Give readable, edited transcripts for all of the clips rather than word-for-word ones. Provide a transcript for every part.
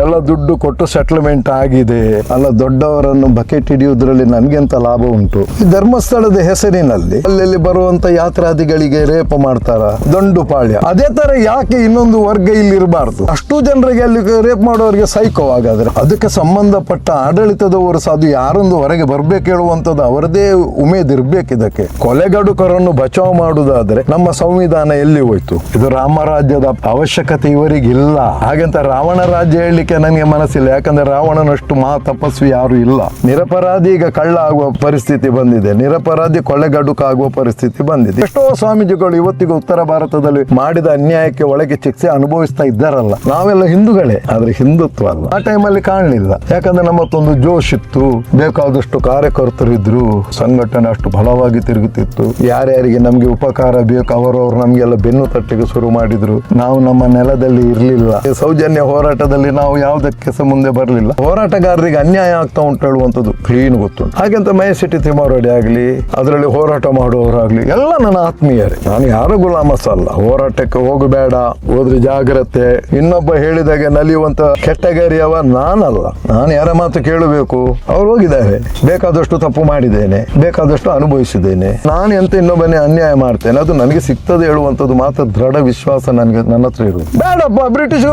ಎಲ್ಲ ದುಡ್ಡು ಕೊಟ್ಟು ಸೆಟಲ್ಮೆಂಟ್ ಆಗಿದೆ ಅಲ್ಲ, ದೊಡ್ಡವರನ್ನು ಬಕೆಟ್ ಹಿಡಿಯುವುದರಲ್ಲಿ ನನ್ಗೆಂತ ಲಾಭ ಉಂಟು? ಈ ಧರ್ಮಸ್ಥಳದ ಹೆಸರಿನಲ್ಲಿ ಅಲ್ಲೆಲ್ಲಿ ಬರುವಂತ ಯಾತ್ರಾದಿಗಳಿಗೆ ರೇಪ ಮಾಡ್ತಾರ, ದಂಡುಪಾಳ್ಯ. ಅದೇ ತರ ಯಾಕೆ ಇನ್ನೊಂದು ವರ್ಗ ಇಲ್ಲಿ ಇರಬಾರ್ದು? ಅಷ್ಟು ಜನರಿಗೆ ಅಲ್ಲಿ ರೇಪ್ ಮಾಡೋರಿಗೆ ಸೈಕೋ. ಹಾಗಾದ್ರೆ ಅದಕ್ಕೆ ಸಂಬಂಧಪಟ್ಟ ಆಡಳಿತದವರು ಸಹ ಅದು ಯಾರೊಂದು ಹೊರಗೆ ಬರ್ಬೇಕು ಹೇಳುವಂತದ್ದು ಅವರದೇ ಉಮೇದ್ ಇರ್ಬೇಕು. ಇದಕ್ಕೆ ಕೊಲೆಗಡುಕರನ್ನು ಬಚಾವ್ ಮಾಡುವುದಾದ್ರೆ ನಮ್ಮ ಸಂವಿಧಾನ ಎಲ್ಲಿ ಹೋಯ್ತು? ಇದು ರಾಮರಾಜ್ಯದ ಅವಶ್ಯಕತೆ ಇವರಿಗಿಲ್ಲ. ಹಾಗಂತ ರಾವಣ ರಾಜ್ಯ ಹೇಳಲಿಕ್ಕೆ ನನಗೆ ಮನಸ್ಸಿಲ್ಲ. ಯಾಕಂದ್ರೆ ರಾವಣನಷ್ಟು ಮಹಾ ತಪಸ್ವಿ ಯಾರು ಇಲ್ಲ. ನಿರಪರಾಧಿ ಈಗ ಕಳ್ಳ ಆಗುವ ಪರಿಸ್ಥಿತಿ ಬಂದಿದೆ, ನಿರಪರಾಧಿ ಕೊಲೆಗಡುಕ ಆಗುವ ಪರಿಸ್ಥಿತಿ ಬಂದಿದೆ. ಎಷ್ಟೋ ಸ್ವಾಮೀಜಿಗಳು ಇವತ್ತಿಗೂ ಉತ್ತರ ಭಾರತದಲ್ಲಿ ಮಾಡಿದ ಅನ್ಯಾಯಕ್ಕೆ ಒಳಗೆ ಶಿಕ್ಷೆ ಅನುಭವಿಸ್ತಾ ಇದ್ದಾರಲ್ಲ. ನಾವೆಲ್ಲ ಹಿಂದೂಗಳೇ, ಆದ್ರೆ ಹಿಂದುತ್ವ ಅಲ್ಲ. ಆ ಟೈಮಲ್ಲಿ ಕಾಣಲಿಲ್ಲ. ಯಾಕಂದ್ರೆ ನಮ್ಮತ್ತೊಂದು ಜೋಶ್ ಇತ್ತು, ಬೇಕಾದಷ್ಟು ಕಾರ್ಯಕರ್ತರಿದ್ರು, ಸಂಘಟನೆ ಅಷ್ಟು ಬಲವಾಗಿ ತಿರುಗುತ್ತಿತ್ತು. ಯಾರ್ಯಾರಿಗೆ ನಮ್ಗೆ ಉಪಕಾರ ಬೇಕು ಅವರವರು ನಮ್ಗೆಲ್ಲ ಬೆನ್ನು ತಟ್ಟಿಗೆ ಶುರು ಮಾಡಿದ್ರು. ನಾವು ನಮ್ಮ ನೆಲದಲ್ಲಿ ಇರ್ಲಿಲ್ಲ. ಸೌಜನ್ಯ ಹೋರಾಟದಲ್ಲಿ ನಾವು ಯಾವುದಕ್ಕೆ ಸಹ ಮುಂದೆ ಬರಲಿಲ್ಲ. ಹೋರಾಟಗಾರರಿಗೆ ಅನ್ಯಾಯ ಆಗ್ತಾ ಉಂಟು ಹೇಳುವಂಥದ್ದು ಕ್ಲೀನ್ ಗೊತ್ತುಂಟು. ಹಾಗೆಂತ ಮಹೇಶೆಟ್ಟಿ ತಿಮ್ಮಾರೆಡ್ಡಿ ಆಗಲಿ, ಅದರಲ್ಲಿ ಹೋರಾಟ ಮಾಡುವವರಾಗ್ಲಿ ಎಲ್ಲ ನನ್ನ ಆತ್ಮೀಯರೇ. ನಾನು ಯಾರು ಗುಲಾಮಸ ಅಲ್ಲ. ಹೋರಾಟಕ್ಕೆ ಹೋಗಬೇಡ, ಹೋದ್ರೆ ಜಾಗ್ರತೆ, ಇನ್ನೊಬ್ಬ ಹೇಳಿದಾಗೆ ನಲಿಯುವಂತ ಕೆಟಗರಿಯವ ನಾನಲ್ಲ. ನಾನು ಯಾರ ಮಾತು ಕೇಳಬೇಕು? ಅವ್ರು ಹೋಗಿದ್ದಾರೆ, ಬೇಕಾದಷ್ಟು ತಪ್ಪು ಮಾಡಿದ್ದೇನೆ, ಬೇಕಾದಷ್ಟು ಅನುಭವಿಸಿದ್ದೇನೆ. ನಾನು ಎಂತ ಇನ್ನೊಬ್ಬನೇ ಅನ್ಯಾಯ ಮಾಡ್ತೇನೆ, ಅದು ನನಗೆ ಸಿಗ್ತದೆ ಹೇಳುವಂಥದ್ದು ಮಾತ್ರ ದೃಢ ವಿಶ್ವಾಸ ನನ್ನ ಹತ್ರ ಇರುವುದು. ಬೇಡಪ್ಪ, ಬ್ರಿಟಿಷ್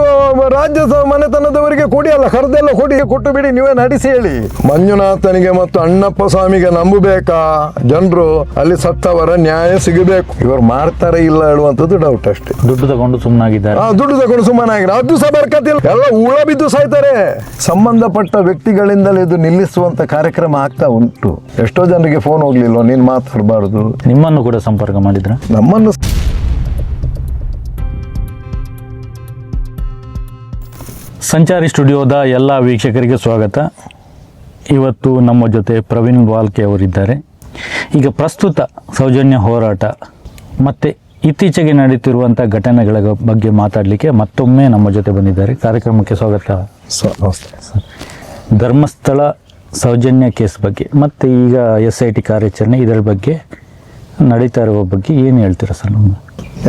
ರಾಜ್ಯ ಮನೆತನದವರಿಗೆ ಕೊಡಿ ಅಲ್ಲ, ಕರೆದೆಲ್ಲ ಕೊಡಿ, ಕೊಟ್ಟು ಬಿಡಿ, ನೀವೇ ನಡೆಸಿ ಹೇಳಿ. ಮಂಜುನಾಥನಿಗೆ ಮತ್ತು ಅಣ್ಣಪ್ಪ ಸ್ವಾಮಿಗೆ ನಂಬಬೇಕಾ ಜನರು? ಅಲ್ಲಿ ಸತ್ತವರ ನ್ಯಾಯ ಸಿಗಬೇಕು. ಇವರು ಮಾಡ್ತಾರೆ ಇಲ್ಲ ಹೇಳುವಂಥದ್ದು ಡೌಟ್ ಅಷ್ಟೇ. ದುಡ್ಡು ತಗೊಂಡು ಸುಮ್ಮನಾಗಿದ್ದಾರೆ. ದುಡ್ಡು ತಗೊಂಡು ಸುಮ್ಮನಾಗಿದ್ದಾರೆ. ಅದು ಸಹ ಬರ್ಕತ್ತಿಲ್ಲ, ಎಲ್ಲ ಉಳ ಬಿದ್ದು ಸಾಯ್ತಾರೆ. ಸಂಬಂಧಪಟ್ಟ ವ್ಯಕ್ತಿಗಳಿಂದಲೇ ಇದು ನಿಲ್ಲಿಸುವಂತ ಕಾರ್ಯಕ್ರಮ ಆಗ್ತಾ ಉಂಟು. ಎಷ್ಟೋ ಜನರಿಗೆ ಫೋನ್ ಹೋಗ್ಲಿಲ್ವ, ನೀನ್ ಮಾತಾಡಬಾರ್ದು? ನಿಮ್ಮನ್ನು ಕೂಡ ಸಂಪರ್ಕ ಮಾಡಿದ್ರ? ನಮ್ಮನ್ನು ಸಂಚಾರಿ ಸ್ಟುಡಿಯೋದ ಎಲ್ಲ ವೀಕ್ಷಕರಿಗೆ ಸ್ವಾಗತ. ಇವತ್ತು ನಮ್ಮ ಜೊತೆ ಪ್ರವೀಣ್ ವಾಲ್ಕೆ ಅವರಿದ್ದಾರೆ. ಈಗ ಪ್ರಸ್ತುತ ಸೌಜನ್ಯ ಹೋರಾಟ ಮತ್ತು ಇತ್ತೀಚೆಗೆ ನಡೀತಿರುವಂಥ ಘಟನೆಗಳ ಬಗ್ಗೆ ಮಾತಾಡಲಿಕ್ಕೆ ಮತ್ತೊಮ್ಮೆ ನಮ್ಮ ಜೊತೆ ಬಂದಿದ್ದಾರೆ. ಕಾರ್ಯಕ್ರಮಕ್ಕೆ ಸ್ವಾಗತ. ಧರ್ಮಸ್ಥಳ ಸೌಜನ್ಯ ಕೇಸ್ ಬಗ್ಗೆ ಮತ್ತು ಈಗ SIT ಕಾರ್ಯಾಚರಣೆ ಇದರ ಬಗ್ಗೆ ನಡೀತಾ ಇರುವ ಬಗ್ಗೆ ಏನು ಹೇಳ್ತೀರಾ ಸರ್?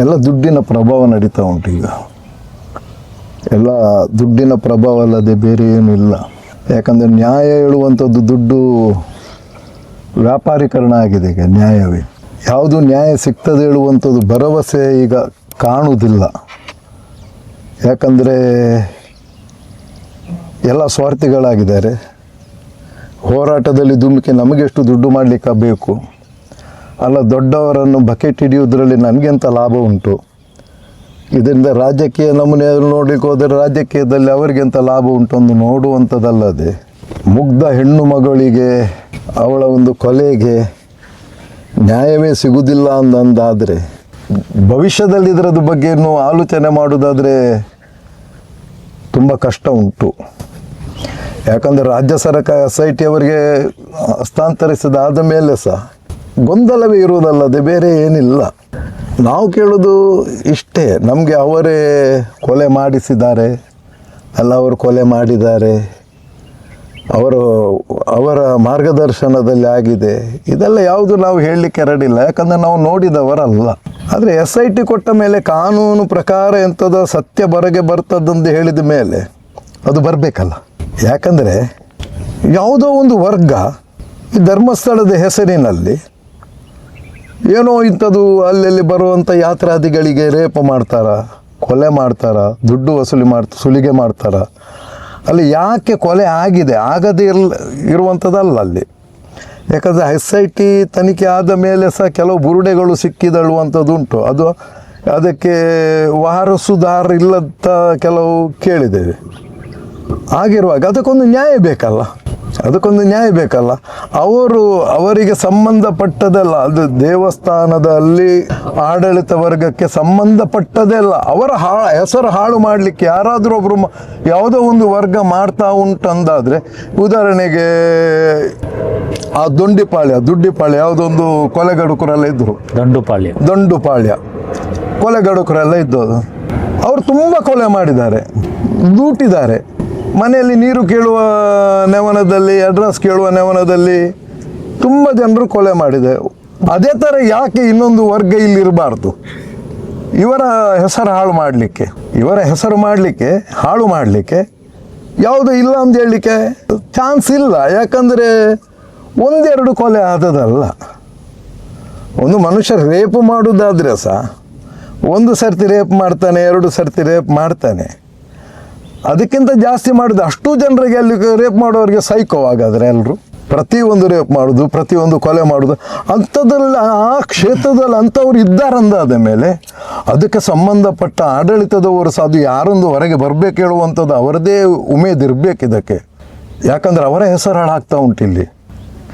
ಎಲ್ಲ ದುಡ್ಡಿನ ಪ್ರಭಾವ ನಡೀತಾ ಉಂಟು. ಈಗ ಎಲ್ಲ ದುಡ್ಡಿನ ಪ್ರಭಾವ ಅಲ್ಲದೆ ಬೇರೆ ಏನೂ ಇಲ್ಲ. ಯಾಕಂದರೆ ನ್ಯಾಯ ಹೇಳುವಂಥದ್ದು ದುಡ್ಡು ವ್ಯಾಪಾರೀಕರಣ ಆಗಿದೆ. ಈಗ ನ್ಯಾಯವೇ ಯಾವುದು ನ್ಯಾಯ ಸಿಗ್ತದೆ ಹೇಳುವಂಥದ್ದು ಭರವಸೆ ಈಗ ಕಾಣುವುದಿಲ್ಲ. ಯಾಕಂದರೆ ಎಲ್ಲ ಸ್ವಾರ್ಥಿಗಳಾಗಿದ್ದಾರೆ. ಹೋರಾಟದಲ್ಲಿ ಧುಮುಕಿ ನಮಗೆಷ್ಟು ದುಡ್ಡು ಮಾಡಲಿಕ್ಕೆ ಬೇಕು ಅಲ್ಲ, ದೊಡ್ಡವರನ್ನು ಬಕೆಟ್ ಹಿಡಿಯುವುದರಲ್ಲಿ ನನಗೆಂತ ಲಾಭ ಉಂಟು? ಇದರಿಂದ ರಾಜಕೀಯ ನಮೂನೆ ನೋಡಲಿಕ್ಕೆ ಹೋದರೆ ರಾಜಕೀಯದಲ್ಲಿ ಅವರಿಗೆಂತ ಲಾಭ ಉಂಟು ಎಂದು ನೋಡುವಂಥದ್ದಲ್ಲದೆ, ಮುಗ್ಧ ಹೆಣ್ಣು ಮಗಳಿಗೆ ಅವಳ ಒಂದು ಕೊಲೆಗೆ ನ್ಯಾಯವೇ ಸಿಗುವುದಿಲ್ಲ ಅಂದಾದರೆ ಭವಿಷ್ಯದಲ್ಲಿ ಇದರದ ಬಗ್ಗೆ ಇನ್ನೂ ಆಲೋಚನೆ ಮಾಡೋದಾದರೆ ತುಂಬ ಕಷ್ಟ ಉಂಟು. ಯಾಕಂದರೆ ರಾಜ್ಯ ಸರ್ಕಾರ SIT ಅವರಿಗೆ ಹಸ್ತಾಂತರಿಸಿದಾದ ಮೇಲೆ ಸಹ ಗೊಂದಲವೇ ಇರುವುದಲ್ಲದೆ ಬೇರೆ ಏನಿಲ್ಲ. ನಾವು ಕೇಳೋದು ಇಷ್ಟೇ, ನಮಗೆ ಅವರೇ ಕೊಲೆ ಮಾಡಿಸಿದ್ದಾರೆ ಅಲ್ಲ, ಅವರು ಕೊಲೆ ಮಾಡಿದ್ದಾರೆ, ಅವರ ಮಾರ್ಗದರ್ಶನದಲ್ಲಿ ಆಗಿದೆ, ಇದೆಲ್ಲ ಯಾವುದು ನಾವು ಹೇಳಲಿಕ್ಕೆ ಎರಡಿಲ್ಲ. ಯಾಕಂದರೆ ನಾವು ನೋಡಿದವರಲ್ಲ. ಆದರೆ SIT ಕೊಟ್ಟ ಮೇಲೆ ಕಾನೂನು ಪ್ರಕಾರ ಎಂಥದ ಸತ್ಯ ಹೊರಗೆ ಬರ್ತದಂದು ಹೇಳಿದ ಮೇಲೆ ಅದು ಬರಬೇಕಲ್ಲ. ಯಾಕಂದರೆ ಯಾವುದೋ ಒಂದು ವರ್ಗ ಈ ಧರ್ಮಸ್ಥಳದ ಹೆಸರಿನಲ್ಲಿ ಏನೋ ಇಂಥದ್ದು ಅಲ್ಲೆಲ್ಲಿ ಬರುವಂಥ ಯಾತ್ರಾದಿಗಳಿಗೆ ರೇಪ ಮಾಡ್ತಾರ, ಕೊಲೆ ಮಾಡ್ತಾರ, ದುಡ್ಡು ಸುಲಿಗೆ ಮಾಡ್ತಾರ. ಅಲ್ಲಿ ಯಾಕೆ ಕೊಲೆ ಆಗಿದೆ ಆಗದೇ ಇರುವಂಥದ್ದಲ್ಲ ಅಲ್ಲಿ. ಯಾಕಂದರೆ SIT ತನಿಖೆ ಆದ ಮೇಲೆ ಸಹ ಕೆಲವು ಬುರುಡೆಗಳು ಸಿಕ್ಕಿದಳುವಂಥದ್ದು ಉಂಟು. ಅದಕ್ಕೆ ವಾರಸುದಾರ ಇಲ್ಲದ ಕೆಲವು ಕೇಳಿದ್ದೇವೆ. ಆಗಿರುವಾಗ ಅದಕ್ಕೊಂದು ನ್ಯಾಯ ಬೇಕಲ್ಲ. ಅವರಿಗೆ ಸಂಬಂಧಪಟ್ಟದಲ್ಲ, ಅದು ದೇವಸ್ಥಾನದಲ್ಲಿ ಆಡಳಿತ ವರ್ಗಕ್ಕೆ ಸಂಬಂಧಪಟ್ಟದಲ್ಲ. ಅವರ ಹೆಸರು ಹಾಳು ಮಾಡಲಿಕ್ಕೆ ಯಾರಾದರೂ ಒಬ್ಬರು ಯಾವುದೋ ಒಂದು ವರ್ಗ ಮಾಡ್ತಾ ಉಂಟಂದಾದರೆ, ಉದಾಹರಣೆಗೆ ಆ ದುಡ್ಡಿಪಾಳ್ಯ ಯಾವುದೊಂದು ಕೊಲೆಗಡುಕರೆಲ್ಲ ಇದ್ದರು, ದಂಡುಪಾಳ್ಯ ಕೊಲೆಗಡುಕರೆಲ್ಲ ಇದ್ದದ್ದು. ಅವರು ತುಂಬ ಕೊಲೆ ಮಾಡಿದ್ದಾರೆ, ದೂಟಿದ್ದಾರೆ. ಮನೆಯಲ್ಲಿ ನೀರು ಕೇಳುವ ನೆವನದಲ್ಲಿ, ಅಡ್ರೆಸ್ ಕೇಳುವ ನೆವನದಲ್ಲಿ ತುಂಬ ಜನರು ಕೊಲೆ ಮಾಡಿದೆ. ಅದೇ ಥರ ಯಾಕೆ ಇನ್ನೊಂದು ವರ್ಗ ಇಲ್ಲಿರಬಾರ್ದು? ಇವರ ಹೆಸರು ಹಾಳು ಮಾಡಲಿಕ್ಕೆ ಯಾವುದು ಇಲ್ಲ ಅಂತ ಹೇಳಲಿಕ್ಕೆ ಚಾನ್ಸ್ ಇಲ್ಲ. ಯಾಕಂದರೆ ಒಂದೆರಡು ಕೊಲೆ ಆದದಲ್ಲ. ಒಂದು ಮನುಷ್ಯ ರೇಪ್ ಮಾಡೋದಾದರೆ ಸಹ ಒಂದು ಸರ್ತಿ ರೇಪ್ ಮಾಡ್ತಾನೆ, 2 ಸರ್ತಿ ರೇಪ್ ಮಾಡ್ತಾನೆ. ಅದಕ್ಕಿಂತ ಜಾಸ್ತಿ ಮಾಡಿದ ಅಷ್ಟು ಜನರಿಗೆ ಅಲ್ಲಿ ರೇಪ್ ಮಾಡೋರಿಗೆ ಸೈಕೋ ಹಾಗಾದರೆ ಎಲ್ಲರೂ. ಪ್ರತಿಯೊಂದು ರೇಪ್ ಮಾಡೋದು, ಪ್ರತಿಯೊಂದು ಕೊಲೆ ಮಾಡೋದು ಅಂಥದ್ರಲ್ಲಿ ಆ ಕ್ಷೇತ್ರದಲ್ಲಿ ಅಂಥವ್ರು ಇದ್ದಾರಂದಾದ ಮೇಲೆ ಅದಕ್ಕೆ ಸಂಬಂಧಪಟ್ಟ ಆಡಳಿತದವರು ಸಹ ಅದು ಯಾರೊಂದು ಹೊರಗೆ ಬರಬೇಕು ಹೇಳುವಂಥದ್ದು ಅವರದೇ ಉಮೇದು ಇರಬೇಕು ಇದಕ್ಕೆ. ಯಾಕಂದರೆ ಅವರ ಹೆಸರು ಹಾಳಾಗ್ತಾ ಉಂಟು ಇಲ್ಲಿ.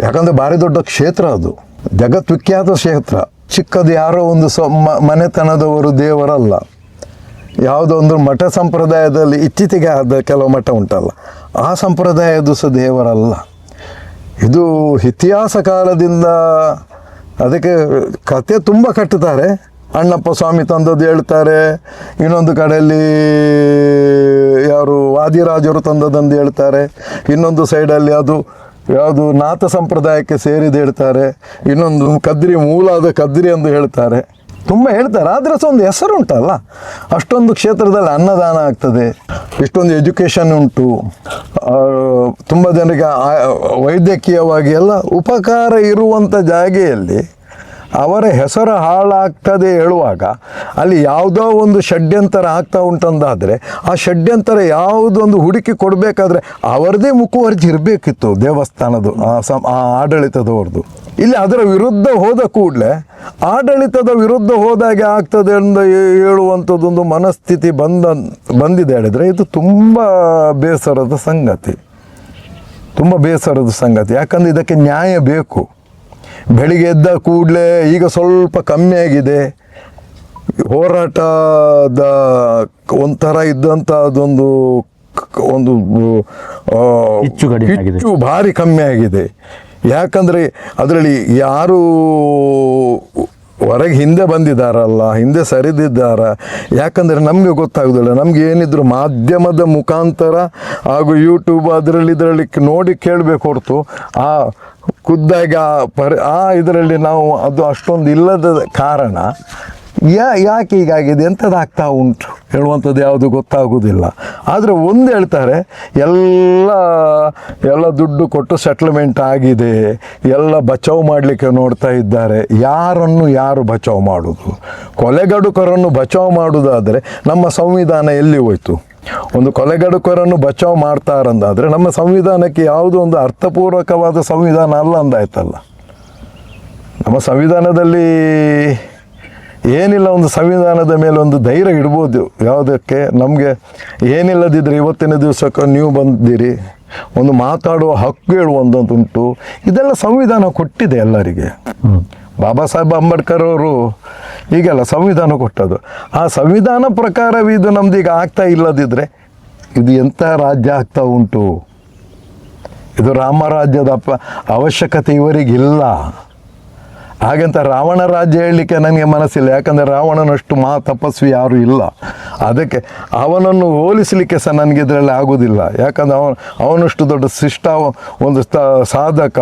ಯಾಕಂದರೆ ಭಾರಿ ದೊಡ್ಡ ಕ್ಷೇತ್ರ ಅದು, ಜಗದ್ವಿಖ್ಯಾತ ಕ್ಷೇತ್ರ. ಚಿಕ್ಕದು ಯಾರೋ ಒಂದು ಮನೆತನದವರು ದೇವರಲ್ಲ. ಯಾವುದೋ ಒಂದು ಮಠ ಸಂಪ್ರದಾಯದಲ್ಲಿ ಇತ್ತೀಚೆಗೆ ಆದ ಕೆಲವು ಮಠ ಉಂಟಲ್ಲ, ಆ ಸಂಪ್ರದಾಯದ್ದು ಸಹ ದೇವರಲ್ಲ. ಇದು ಇತಿಹಾಸ ಕಾಲದಿಂದ ಅದಕ್ಕೆ ಕತೆ ತುಂಬ ಕಟ್ಟುತ್ತಾರೆ. ಅಣ್ಣಪ್ಪ ಸ್ವಾಮಿ ತಂದದ್ದು ಹೇಳ್ತಾರೆ, ಇನ್ನೊಂದು ಕಡೆಯಲ್ಲಿ ಯಾರು ವಾದಿರಾಜರು ತಂದದಂದು ಹೇಳ್ತಾರೆ, ಇನ್ನೊಂದು ಸೈಡಲ್ಲಿ ಅದು ಯಾವುದು ನಾಥ ಸಂಪ್ರದಾಯಕ್ಕೆ ಸೇರಿದ ಹೇಳ್ತಾರೆ, ಇನ್ನೊಂದು ಕದ್ರಿ ಮೂಲಾದ ಕದ್ರಿ ಎಂದು ಹೇಳ್ತಾರೆ, ತುಂಬ ಹೇಳ್ತಾರೆ. ಆದರೆ ಸಹ ಒಂದು ಹೆಸರು ಉಂಟಲ್ಲ, ಅಷ್ಟೊಂದು ಕ್ಷೇತ್ರದಲ್ಲಿ ಅನ್ನದಾನ ಆಗ್ತದೆ, ಇಷ್ಟೊಂದು ಎಜುಕೇಷನ್ ಉಂಟು, ತುಂಬ ಜನರಿಗೆ ವೈದ್ಯಕೀಯವಾಗಿ ಎಲ್ಲ ಉಪಕಾರ ಇರುವಂಥ ಜಾಗೆಯಲ್ಲಿ ಅವರ ಹೆಸರು ಹಾಳಾಗ್ತದೆ ಹೇಳುವಾಗ ಅಲ್ಲಿ ಯಾವುದೋ ಒಂದು ಷಡ್ಯಂತರ ಆಗ್ತಾ ಉಂಟಂದಾದರೆ ಆ ಷಡ್ಯಂತರ ಯಾವುದೊಂದು ಹುಡುಕಿ ಕೊಡಬೇಕಾದ್ರೆ ಅವರದೇ ಮುಖವರ್ಜಿ ಇರಬೇಕಿತ್ತು ದೇವಸ್ಥಾನದ್ದು, ಆ ಆಡಳಿತದವ್ರದ್ದು. ಇಲ್ಲಿ ಅದರ ವಿರುದ್ಧ ಹೋದ ಕೂಡಲೇ ಆಡಳಿತದ ವಿರುದ್ಧ ಹೋದಾಗೆ ಆಗ್ತದೆ ಎಂದು ಹೇಳುವಂಥದ್ದೊಂದು ಮನಸ್ಥಿತಿ ಬಂದಿದೆ ಹೇಳಿದರೆ ಇದು ತುಂಬ ಬೇಸರದ ಸಂಗತಿ, ತುಂಬ ಬೇಸರದ ಸಂಗತಿ. ಯಾಕಂದರೆ ಇದಕ್ಕೆ ನ್ಯಾಯ ಬೇಕು. ಬೆಳಿಗ್ಗೆ ಎದ್ದ ಕೂಡಲೇ ಈಗ ಸ್ವಲ್ಪ ಕಮ್ಮಿ ಆಗಿದೆ, ಹೋರಾಟದ ಒಂಥರ ಇದ್ದಂಥ ಅದೊಂದು ಒಂದು ಕಿಚ್ಚು ಭಾರಿ ಕಮ್ಮಿ ಆಗಿದೆ. ಯಾಕಂದರೆ ಅದರಲ್ಲಿ ಯಾರು ಹೊರಗೆ ಹಿಂದೆ ಬಂದಿದ್ದಾರಲ್ಲ, ಹಿಂದೆ ಸರಿದಿದ್ದಾರ, ಯಾಕಂದರೆ ನಮಗೆ ಗೊತ್ತಾಗೋದಿಲ್ಲ. ನಮಗೆ ಏನಿದ್ರು ಮಾಧ್ಯಮದ ಮುಖಾಂತರ ಹಾಗೂ ಯೂಟ್ಯೂಬ್ ಇದರಲ್ಲಿ ನೋಡಿ ಕೇಳಬೇಕು ಹೊರತು ಆ ಖುದ್ದಾಗಿ ಇದರಲ್ಲಿ ನಾವು ಅದು ಅಷ್ಟೊಂದು ಇಲ್ಲದ ಕಾರಣ ಯಾಕೆ ಹೀಗಾಗಿದೆ, ಎಂಥದ್ದಾಗ್ತಾ ಉಂಟು ಹೇಳುವಂಥದ್ದು ಯಾವುದು ಗೊತ್ತಾಗೋದಿಲ್ಲ. ಆದರೆ ಒಂದು ಹೇಳ್ತಾರೆ, ಎಲ್ಲ ದುಡ್ಡು ಕೊಟ್ಟು ಸೆಟ್ಲ್ಮೆಂಟ್ ಆಗಿದೆ, ಎಲ್ಲ ಬಚಾವ್ ಮಾಡಲಿಕ್ಕೆ ನೋಡ್ತಾ ಇದ್ದಾರೆ. ಯಾರನ್ನು ಯಾರು ಬಚಾವ್ ಮಾಡೋದು? ಕೊಲೆಗಡುಕರನ್ನು ಬಚಾವ್ ಮಾಡೋದಾದರೆ ನಮ್ಮ ಸಂವಿಧಾನ ಎಲ್ಲಿ ಹೋಯ್ತು? ಒಂದು ಕೊಲೆಗಡುಕರನ್ನು ಬಚಾವ್ ಮಾಡ್ತಾರಂದಾದರೆ ನಮ್ಮ ಸಂವಿಧಾನಕ್ಕೆ ಯಾವುದೋ ಒಂದು ಅರ್ಥಪೂರ್ವಕವಾದ ಸಂವಿಧಾನ ಅಲ್ಲ ಅಂದಾಯ್ತಲ್ಲ. ನಮ್ಮ ಸಂವಿಧಾನದಲ್ಲಿ ಏನಿಲ್ಲ, ಒಂದು ಸಂವಿಧಾನದ ಮೇಲೆ ಒಂದು ಧೈರ್ಯ ಇಡ್ಬೋದು. ಯಾವುದಕ್ಕೆ ನಮಗೆ ಏನಿಲ್ಲದಿದ್ದರೆ ಇವತ್ತಿನ ದಿವಸಕ್ಕೆ ನೀವು ಬಂದಿರಿ, ಒಂದು ಮಾತಾಡುವ ಹಕ್ಕು ಹೇಳುವಂಥದ್ದುಂಟು. ಇದೆಲ್ಲ ಸಂವಿಧಾನ ಕೊಟ್ಟಿದೆ ಎಲ್ಲರಿಗೆ. ಬಾಬಾ ಸಾಹೇಬ್ ಅಂಬೇಡ್ಕರ್ ಅವರು ಹೀಗೆಲ್ಲ ಸಂವಿಧಾನ ಕೊಟ್ಟದ್ದು. ಆ ಸಂವಿಧಾನ ಪ್ರಕಾರವಿದು ನಮ್ದು ಈಗ ಆಗ್ತಾ ಇಲ್ಲದಿದ್ದರೆ ಇದು ಎಂಥ ರಾಜ್ಯ ಆಗ್ತಾ ಉಂಟು? ಇದು ರಾಮರಾಜ್ಯದ ಅವಶ್ಯಕತೆ ಇವರಿಗಿಲ್ಲ. ಹಾಗಂತ ರಾವಣ ರಾಜ್ಯ ಹೇಳಲಿಕ್ಕೆ ನನಗೆ ಮನಸ್ಸಿಲ್ಲ. ಯಾಕಂದರೆ ರಾವಣನಷ್ಟು ತಪಸ್ವಿ ಯಾರೂ ಇಲ್ಲ. ಅದಕ್ಕೆ ಅವನನ್ನು ಹೋಲಿಸಲಿಕ್ಕೆ ಸಹ ನನಗೆ ಇದರಲ್ಲಿ ಆಗೋದಿಲ್ಲ. ಯಾಕಂದರೆ ಅವನಷ್ಟು ದೊಡ್ಡ ಶಿಷ್ಟ, ಒಂದು ಸಾಧಕ,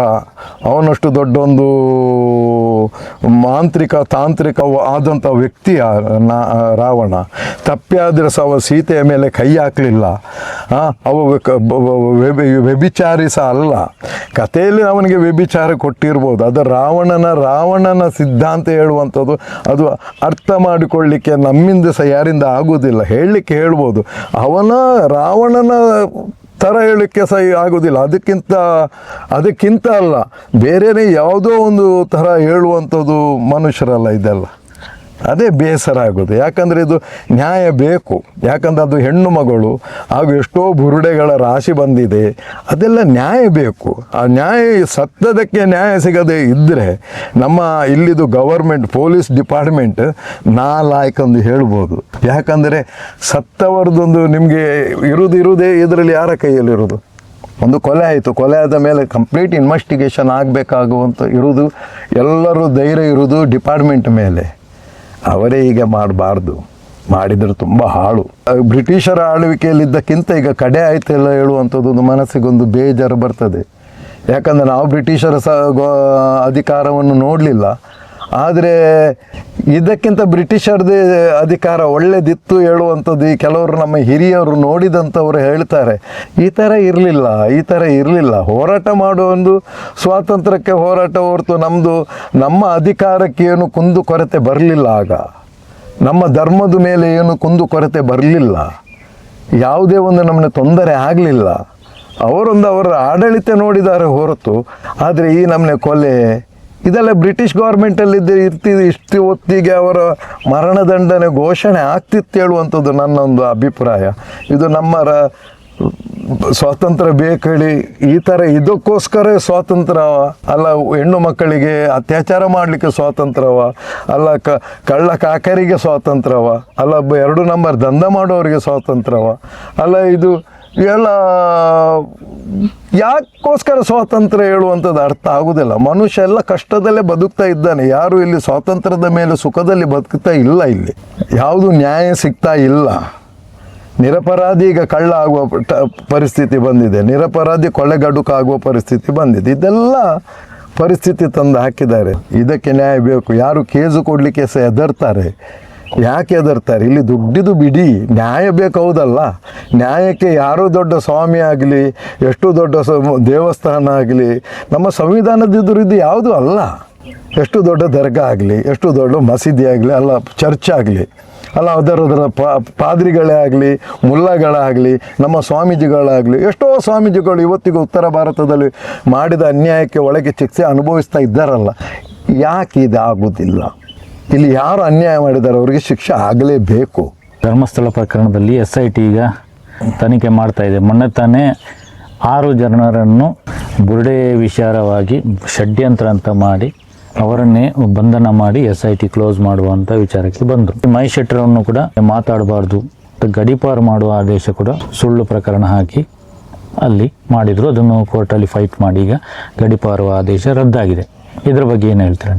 ಅವನಷ್ಟು ದೊಡ್ಡ ಒಂದು ತಾಂತ್ರಿಕ ಆದಂಥ ವ್ಯಕ್ತಿ ರಾವಣ. ತಪ್ಪಿಯಾದರೆ ಸಹ ಅವ ಸೀತೆಯ ಮೇಲೆ ಕೈ ಹಾಕಲಿಲ್ಲ. ಅವ ವ್ಯಭಿಚಾರಿ ಸಹ ಅಲ್ಲ. ಕಥೆಯಲ್ಲಿ ಅವನಿಗೆ ವ್ಯಭಿಚಾರ ಕೊಟ್ಟಿರ್ಬೋದು. ಅದು ರಾವಣನ ಸಿದ್ಧಾಂತ ಹೇಳುವಂಥದ್ದು ಅದು ಅರ್ಥ ಮಾಡಿಕೊಳ್ಳಲಿಕ್ಕೆ ನಮ್ಮಿಂದ ಸಹ ಯಾರಿಂದ ಆಗೋದಿಲ್ಲ. ಹೇಳಲಿಕ್ಕೆ ಹೇಳ್ಬೋದು, ರಾವಣನ ಥರ ಹೇಳಲಿಕ್ಕೆ ಸಹ ಆಗೋದಿಲ್ಲ. ಅದಕ್ಕಿಂತ ಅಲ್ಲ, ಬೇರೆಯೇ ಯಾವುದೋ ಒಂದು ಥರ ಹೇಳುವಂಥದ್ದು ಮನುಷ್ಯರಲ್ಲ ಇದೆಲ್ಲ. ಅದೇ ಬೇಸರ ಆಗೋದು. ಯಾಕಂದರೆ ಇದು ನ್ಯಾಯ ಬೇಕು. ಯಾಕಂದರೆ ಅದು ಹೆಣ್ಣು ಮಗಳು ಹಾಗೂ ಎಷ್ಟೋ ಬುರುಡೆಗಳ ರಾಶಿ ಬಂದಿದೆ. ಅದೆಲ್ಲ ನ್ಯಾಯ ಬೇಕು. ಆ ನ್ಯಾಯ ಸತ್ತದಕ್ಕೆ ನ್ಯಾಯ ಸಿಗದೆ ಇದ್ದರೆ ನಮ್ಮ ಇಲ್ಲಿದು ಗವರ್ಮೆಂಟ್ ಪೊಲೀಸ್ ಡಿಪಾರ್ಟ್ಮೆಂಟ್ ನಾಲಾಯ್ಕಂದು ಹೇಳ್ಬೋದು. ಯಾಕಂದರೆ ಸತ್ತವರದೊಂದು ನಿಮಗೆ ಇರುವುದೇ ಇದರಲ್ಲಿ ಯಾರ ಕೈಯಲ್ಲಿರೋದು? ಒಂದು ಕೊಲೆ ಆಯಿತು, ಕೊಲೆ ಆದ ಮೇಲೆ ಕಂಪ್ಲೀಟ್ ಇನ್ವೆಸ್ಟಿಗೇಷನ್ ಆಗಬೇಕಾಗುವಂಥ ಇರೋದು, ಎಲ್ಲರೂ ಧೈರ್ಯ ಇರೋದು ಡಿಪಾರ್ಟ್ಮೆಂಟ್ ಮೇಲೆ. ಅವರೇ ಈಗ ಮಾಡಬಾರ್ದು, ಮಾಡಿದರೆ ತುಂಬ ಹಾಳು. ಬ್ರಿಟಿಷರ ಆಳ್ವಿಕೆಯಲ್ಲಿದ್ದಕ್ಕಿಂತ ಈಗ ಕಡೆ ಆಯ್ತೆಲ್ಲ ಹೇಳುವಂಥದ್ದೊಂದು ಮನಸ್ಸಿಗೊಂದು ಬೇಜಾರು ಬರ್ತದೆ. ಯಾಕಂದರೆ ನಾವು ಬ್ರಿಟಿಷರ ಅಧಿಕಾರವನ್ನು ನೋಡಲಿಲ್ಲ. ಆದರೆ ಇದಕ್ಕಿಂತ ಬ್ರಿಟಿಷರದೇ ಅಧಿಕಾರ ಒಳ್ಳೆದಿತ್ತು ಹೇಳುವಂಥದ್ದು ಈ ಕೆಲವರು ನಮ್ಮ ಹಿರಿಯರು ನೋಡಿದಂಥವ್ರು ಹೇಳ್ತಾರೆ. ಈ ಥರ ಇರಲಿಲ್ಲ. ಹೋರಾಟ ಮಾಡೋ ಒಂದು ಸ್ವಾತಂತ್ರ್ಯಕ್ಕೆ ಹೋರಾಟ ಹೊರತು ನಮ್ಮ ಅಧಿಕಾರಕ್ಕೆ ಏನು ಕುಂದು ಕೊರತೆ ಬರಲಿಲ್ಲ. ಆಗ ನಮ್ಮ ಧರ್ಮದ ಮೇಲೆ ಏನು ಕುಂದು ಕೊರತೆ ಬರಲಿಲ್ಲ. ಯಾವುದೇ ಒಂದು ನಮ್ಮನ್ನು ತೊಂದರೆ ಆಗಲಿಲ್ಲ. ಅವರ ಆಡಳಿತ ನೋಡಿದ್ದಾರೆ ಹೊರತು. ಆದರೆ ಈ ನಮ್ಮನೆ ಕೊಲೆ ಇದೆಲ್ಲ ಬ್ರಿಟಿಷ್ ಗೌರ್ಮೆಂಟಲ್ಲಿದ್ದ ಇಷ್ಟು ಹೊತ್ತಿಗೆ ಅವರ ಮರಣದಂಡನೆ ಘೋಷಣೆ ಆಗ್ತಿತ್ತು ಹೇಳುವಂಥದ್ದು ನನ್ನೊಂದು ಅಭಿಪ್ರಾಯ. ಇದು ನಮ್ಮ ಸ್ವಾತಂತ್ರ್ಯ ಬೇಕೇಳಿ ಈ ಥರ ಇದಕ್ಕೋಸ್ಕರ ಸ್ವಾತಂತ್ರ್ಯವ ಅಲ್ಲ, ಹೆಣ್ಣು ಮಕ್ಕಳಿಗೆ ಅತ್ಯಾಚಾರ ಮಾಡಲಿಕ್ಕೆ ಸ್ವಾತಂತ್ರ್ಯವ ಅಲ್ಲ, ಕಳ್ಳ ಕಾಕರಿಗೆ ಸ್ವಾತಂತ್ರ್ಯವ ಅಲ್ಲ, 2 ನಂಬರ್ ದಂಧ ಮಾಡೋರಿಗೆ ಸ್ವಾತಂತ್ರ್ಯವ ಅಲ್ಲ, ಇದು ಎಲ್ಲ ಯಾಕೋಸ್ಕರ ಸ್ವಾತಂತ್ರ್ಯ ಹೇಳುವಂಥದ್ದು ಅರ್ಥ ಆಗುವುದಿಲ್ಲ. ಮನುಷ್ಯ ಎಲ್ಲ ಕಷ್ಟದಲ್ಲೇ ಬದುಕ್ತಾ ಇದ್ದಾನೆ. ಯಾರು ಇಲ್ಲಿ ಸ್ವಾತಂತ್ರ್ಯದ ಮೇಲೆ ಸುಖದಲ್ಲಿ ಬದುಕ್ತಾ ಇಲ್ಲ. ಇಲ್ಲಿ ಯಾವುದು ನ್ಯಾಯ ಸಿಗ್ತಾ ಇಲ್ಲ. ನಿರಪರಾಧಿ ಈಗ ಕಳ್ಳ ಆಗುವ ಪರಿಸ್ಥಿತಿ ಬಂದಿದೆ, ನಿರಪರಾಧಿ ಕೊಲೆಗಡುಕಾಗುವ ಪರಿಸ್ಥಿತಿ ಬಂದಿದೆ. ಇದೆಲ್ಲ ಪರಿಸ್ಥಿತಿ ತಂದು ಹಾಕಿದ್ದಾರೆ. ಇದಕ್ಕೆ ನ್ಯಾಯ ಬೇಕು. ಯಾರು ಕೇಸು ಕೊಡಲಿಕ್ಕೆ ಸಹ ಹೆದರ್ತಾರೆ. ಯಾಕೆ ಹೆದರ್ತಾರೆ? ಇಲ್ಲಿ ದುಡ್ಡಿದು ಬಿಡಿ, ನ್ಯಾಯ ಬೇಕು. ಹೌದಲ್ಲ, ನ್ಯಾಯಕ್ಕೆ ಯಾರೋ ದೊಡ್ಡ ಸ್ವಾಮಿ ಆಗಲಿ, ಎಷ್ಟು ದೊಡ್ಡ ದೇವಸ್ಥಾನ ಆಗಲಿ, ನಮ್ಮ ಸಂವಿಧಾನದಿದ್ರು ಇದು ಯಾವುದೂ ಅಲ್ಲ. ಎಷ್ಟು ದೊಡ್ಡ ದರ್ಗಾ ಆಗಲಿ, ಎಷ್ಟು ದೊಡ್ಡ ಮಸೀದಿ ಆಗಲಿ, ಅಲ್ಲ ಚರ್ಚ್ ಆಗಲಿ, ಅಲ್ಲ ಅದರ ಪಾದ್ರಿಗಳೇ ಆಗಲಿ, ಮುಲ್ಲಗಳಾಗಲಿ, ನಮ್ಮ ಸ್ವಾಮೀಜಿಗಳಾಗಲಿ, ಎಷ್ಟೋ ಸ್ವಾಮೀಜಿಗಳು ಇವತ್ತಿಗೂ ಉತ್ತರ ಭಾರತದಲ್ಲಿ ಮಾಡಿದ ಅನ್ಯಾಯಕ್ಕೆ ಒಳಗೆ ಶಿಕ್ಷೆ ಅನುಭವಿಸ್ತಾ ಇದ್ದಾರಲ್ಲ. ಯಾಕೆ ಇದು ಆಗೋದಿಲ್ಲ? ಇಲ್ಲಿ ಯಾರು ಅನ್ಯಾಯ ಮಾಡಿದ್ದಾರೆ ಅವರಿಗೆ ಶಿಕ್ಷೆ ಆಗಲೇಬೇಕು. ಧರ್ಮಸ್ಥಳ ಪ್ರಕರಣದಲ್ಲಿ SIT ಈಗ ತನಿಖೆ ಮಾಡ್ತಾ ಇದೆ. ಮೊನ್ನೆ ತಾನೇ 6 ಜನರನ್ನು ಬುರುಡೆ ವಿಚಾರವಾಗಿ ಷಡ್ಯಂತ್ರ ಅಂತ ಮಾಡಿ ಅವರನ್ನೇ ಬಂಧನ ಮಾಡಿ SIT ಕ್ಲೋಸ್ ಮಾಡುವಂಥ ವಿಚಾರಕ್ಕೆ ಬಂದರು. ಮಹೇಶ್ ಶೆಟ್ಟರನ್ನು ಕೂಡ ಮಾತಾಡಬಾರ್ದು, ಗಡೀಪಾರು ಮಾಡುವ ಆದೇಶ ಕೂಡ ಸುಳ್ಳು ಪ್ರಕರಣ ಹಾಕಿ ಅಲ್ಲಿ ಮಾಡಿದರು. ಅದನ್ನು ಕೋರ್ಟಲ್ಲಿ ಫೈಟ್ ಮಾಡಿ ಈಗ ಗಡೀಪಾರುವ ಆದೇಶ ರದ್ದಾಗಿದೆ. ಇದರ ಬಗ್ಗೆ ಏನು ಹೇಳ್ತೀರಾ?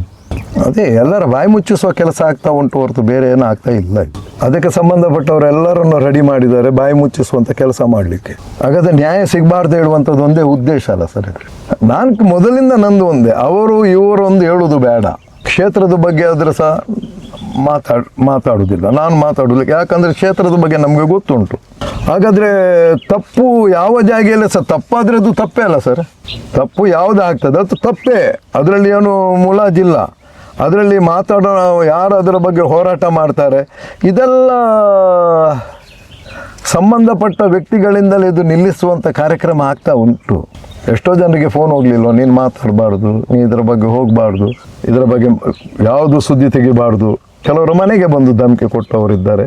ಅದೇ ಎಲ್ಲರ ಬಾಯಿ ಮುಚ್ಚಿಸುವ ಕೆಲಸ ಆಗ್ತಾ ಉಂಟು ಹೊರತು ಬೇರೆ ಏನೂ ಆಗ್ತಾ ಇಲ್ಲ. ಅದಕ್ಕೆ ಸಂಬಂಧಪಟ್ಟವರೆಲ್ಲರನ್ನು ರೆಡಿ ಮಾಡಿದ್ದಾರೆ ಬಾಯಿ ಮುಚ್ಚಿಸುವಂಥ ಕೆಲಸ ಮಾಡಲಿಕ್ಕೆ. ಹಾಗಾದರೆ ನ್ಯಾಯ ಸಿಗಬಾರ್ದು ಹೇಳುವಂಥದ್ದು ಒಂದೇ ಉದ್ದೇಶ ಅಲ್ಲ ಸರ್. ನಾನು ಮೊದಲಿಂದ ನಂದು ಒಂದೇ, ಇವರು ಒಂದು ಹೇಳೋದು ಬೇಡ. ಕ್ಷೇತ್ರದ ಬಗ್ಗೆ ಆದರೆ ಸಹ ಮಾತಾಡೋದಿಲ್ಲ, ನಾನು ಮಾತಾಡೋದಿಲ್ಲ. ಯಾಕಂದರೆ ಕ್ಷೇತ್ರದ ಬಗ್ಗೆ ನಮಗೆ ಗೊತ್ತುಂಟು. ಹಾಗಾದರೆ ತಪ್ಪು ಯಾವ ಜಾಗೆಯಲ್ಲೇ ಸಹ ತಪ್ಪಾದರೆ ಅದು ತಪ್ಪೇ ಅಲ್ಲ ಸರ್. ತಪ್ಪು ಯಾವುದು ಆಗ್ತದೆ ಅದು ತಪ್ಪೇ, ಅದರಲ್ಲಿ ಏನು ಮುಲಾಜಿಲ್ಲ. ಅದರಲ್ಲಿ ಯಾರು ಅದರ ಬಗ್ಗೆ ಹೋರಾಟ ಮಾಡ್ತಾರೆ ಇದೆಲ್ಲ ಸಂಬಂಧಪಟ್ಟ ವ್ಯಕ್ತಿಗಳಿಂದಲೇ ಇದು ನಿಲ್ಲಿಸುವಂಥ ಕಾರ್ಯಕ್ರಮ ಆಗ್ತಾ ಉಂಟು. ಎಷ್ಟೋ ಜನರಿಗೆ ಫೋನ್ ಹೋಗಲಿಲ್ಲ, ನೀನು ಮಾತಾಡಬಾರ್ದು, ನೀನು ಇದರ ಬಗ್ಗೆ ಹೋಗಬಾರ್ದು, ಇದರ ಬಗ್ಗೆ ಯಾವುದು ಸುದ್ದಿ ತೆಗಿಬಾರ್ದು. ಕೆಲವರು ಮನೆಗೆ ಬಂದು ಧಮಕಿ ಕೊಟ್ಟವರಿದ್ದಾರೆ,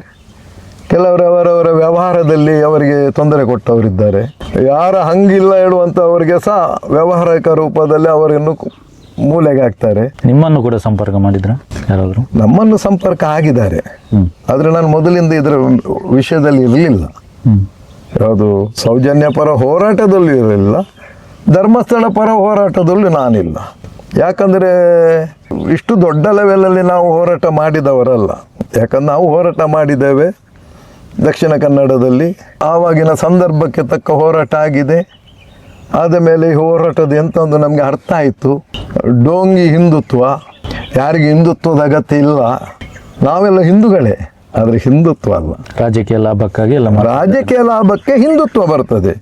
ಕೆಲವರು ಅವರವರ ವ್ಯವಹಾರದಲ್ಲಿ ಅವರಿಗೆ ತೊಂದರೆ ಕೊಟ್ಟವರಿದ್ದಾರೆ. ಯಾರ ಹಂಗಿಲ್ಲ ಹೇಳುವಂಥವರಿಗೆ ಸಹ ವ್ಯವಹಾರಿಕ ರೂಪದಲ್ಲಿ ಅವರನ್ನು ಮೂಲೆಗೆ ಹಾಕ್ತಾರೆ. ನಿಮ್ಮನ್ನು ಕೂಡ ಸಂಪರ್ಕ ಮಾಡಿದ್ರ ಯಾರಾದರೂ? ನಮ್ಮನ್ನು ಸಂಪರ್ಕ ಆಗಿದ್ದಾರೆ, ಆದರೆ ನಾನು ಮೊದಲಿಂದ ಇದರ ವಿಷಯದಲ್ಲಿ ಇರಲಿಲ್ಲ. ಯಾವುದು ಸೌಜನ್ಯ ಪರ ಹೋರಾಟದಲ್ಲೂ ಇರಲಿಲ್ಲ, ಧರ್ಮಸ್ಥಳ ಪರ ಹೋರಾಟದಲ್ಲೂ ನಾನಿಲ್ಲ. ಯಾಕಂದರೆ ಇಷ್ಟು ದೊಡ್ಡ ಲೆವೆಲಲ್ಲಿ ನಾವು ಹೋರಾಟ ಮಾಡಿದವರಲ್ಲ. ಯಾಕಂದ್ರೆ ನಾವು ಹೋರಾಟ ಮಾಡಿದ್ದೇವೆ ದಕ್ಷಿಣ ಕನ್ನಡದಲ್ಲಿ, ಆವಾಗಿನ ಸಂದರ್ಭಕ್ಕೆ ತಕ್ಕ ಹೋರಾಟ ಆಗಿದೆ. ಆದ ಮೇಲೆ ಈ ಹೋರಾಟದ ಎಂತ ಒಂದು ನಮಗೆ ಅರ್ಥ ಆಯಿತು. ಡೋಂಗಿ ಹಿಂದುತ್ವ, ಯಾರಿಗೆ ಹಿಂದುತ್ವದ ಅಗತ್ಯ ಇಲ್ಲ. ನಾವೆಲ್ಲ ಹಿಂದೂಗಳೇ, ಆದರೆ ಹಿಂದುತ್ವ ಅಲ್ಲ. ರಾಜಕೀಯ ಲಾಭಕ್ಕಾಗಿ ಎಲ್ಲ ರಾಜಕೀಯ ಲಾಭಕ್ಕೆ ಹಿಂದುತ್ವ ಬರ್ತದೆ.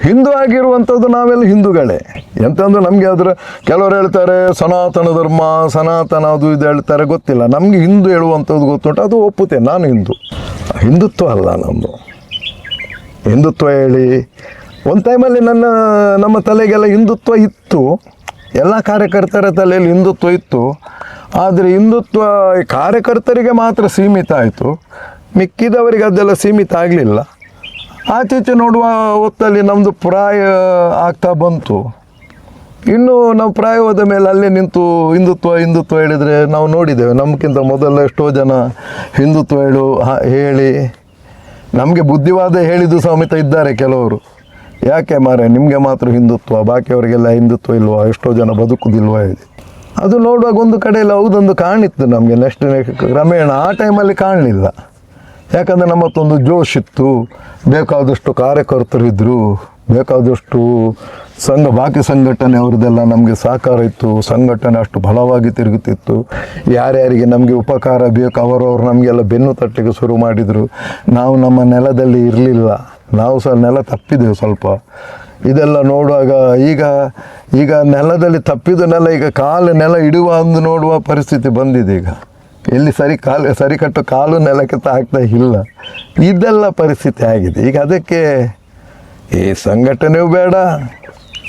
ಹಿಂದೂ ಆಗಿರುವಂಥದ್ದು ನಾವೆಲ್ಲ ಹಿಂದೂಗಳೇ. ಎಂತಂದ್ರೆ ನಮಗೆ ಅದರ ಕೆಲವರು ಹೇಳ್ತಾರೆ ಸನಾತನ ಧರ್ಮ, ಸನಾತನ ಅದು ಇದು ಹೇಳ್ತಾರೆ, ಗೊತ್ತಿಲ್ಲ. ನಮಗೆ ಹಿಂದೂ ಹೇಳುವಂಥದ್ದು ಗೊತ್ತುಂಟು, ಅದು ಒಪ್ಪುತ್ತೆ. ನಾನು ಹಿಂದುತ್ವ ಅಲ್ಲ ನಮ್ಮದು. ಹಿಂದುತ್ವ ಹೇಳಿ ಒಂದು ಟೈಮಲ್ಲಿ ನಮ್ಮ ತಲೆಗೆಲ್ಲ ಹಿಂದುತ್ವ ಇತ್ತು, ಎಲ್ಲ ಕಾರ್ಯಕರ್ತರ ತಲೆಯಲ್ಲಿ ಹಿಂದುತ್ವ ಇತ್ತು. ಆದರೆ ಹಿಂದುತ್ವ ಕಾರ್ಯಕರ್ತರಿಗೆ ಮಾತ್ರ ಸೀಮಿತ ಆಯಿತು, ಮಿಕ್ಕಿದವರಿಗೆ ಅದೆಲ್ಲ ಸೀಮಿತ ಆಗಲಿಲ್ಲ. ಆಚೀಚೆ ನೋಡುವ ಹೊತ್ತಲ್ಲಿ ನಮ್ಮದು ಪ್ರಾಯ ಆಗ್ತಾ ಬಂತು. ಇನ್ನು ನಾವು ಪ್ರಾಯ ಹೋದ ಮೇಲೆ ಅಲ್ಲೇ ನಿಂತು ಹಿಂದುತ್ವ ಹೇಳಿದರೆ ನಾವು ನೋಡಿದ್ದೇವೆ, ನಮಗಿಂತ ಮೊದಲ ಎಷ್ಟೋ ಜನ ಹಿಂದುತ್ವ ಹೇಳಿ ನಮಗೆ ಬುದ್ಧಿವಾದ ಹೇಳಿದ್ದು ಸಮೇತ ಇದ್ದಾರೆ ಕೆಲವರು. ಯಾಕೆ ಮಾರೆ ನಿಮಗೆ ಮಾತ್ರ ಹಿಂದುತ್ವ, ಬಾಕಿಯವರಿಗೆಲ್ಲ ಹಿಂದುತ್ವ ಇಲ್ವಾ, ಎಷ್ಟೋ ಜನ ಬದುಕುದಿಲ್ವಾ ಹೇಳಿ. ಅದು ನೋಡುವಾಗ ಒಂದು ಕಡೆಯಲ್ಲಿ ಹೌದೊಂದು ಕಾಣಿತ್ತು ನಮಗೆ. ನೆಕ್ಸ್ಟ್ ಕ್ರಮೇಣ ಆ ಟೈಮಲ್ಲಿ ಕಾಣಲಿಲ್ಲ. ಯಾಕಂದರೆ ನಮ್ಮತ್ತೊಂದು ಜೋಶ್ ಇತ್ತು, ಬೇಕಾದಷ್ಟು ಕಾರ್ಯಕರ್ತರಿದ್ದರು, ಬೇಕಾದಷ್ಟು ಬಾಕಿ ಸಂಘಟನೆ ಅವ್ರದ್ದೆಲ್ಲ ನಮಗೆ ಸಹಕಾರ ಇತ್ತು. ಸಂಘಟನೆ ಅಷ್ಟು ಬಲವಾಗಿ ತಿರುಗುತ್ತಿತ್ತು. ಯಾರ್ಯಾರಿಗೆ ನಮಗೆ ಉಪಕಾರ ಬೇಕು ಅವರವರು ನಮಗೆಲ್ಲ ಬೆನ್ನು ತಟ್ಟಿಗೆ ಶುರು ಮಾಡಿದರು. ನಾವು ನಮ್ಮ ನೆಲದಲ್ಲಿ ಇರಲಿಲ್ಲ, ನಾವು ಸಹ ನೆಲ ತಪ್ಪಿದೆವು ಸ್ವಲ್ಪ. ಇದೆಲ್ಲ ನೋಡುವಾಗ ಈಗ ನೆಲದಲ್ಲಿ ತಪ್ಪಿದ ನೆಲ ಈಗ ನೆಲ ಇಡುವ ಒಂದು ನೋಡುವ ಪರಿಸ್ಥಿತಿ ಬಂದಿದೆ. ಈಗ ಎಲ್ಲಿ ಸರಿ ಕಟ್ಟು ಕಾಲು ನೆಲಕ್ಕೆ ತಾಗ್ತಾ ಇಲ್ಲ, ಇದೆಲ್ಲ ಪರಿಸ್ಥಿತಿ ಆಗಿದೆ. ಈಗ ಅದಕ್ಕೆ ಈ ಸಂಘಟನೆಯೂ ಬೇಡ,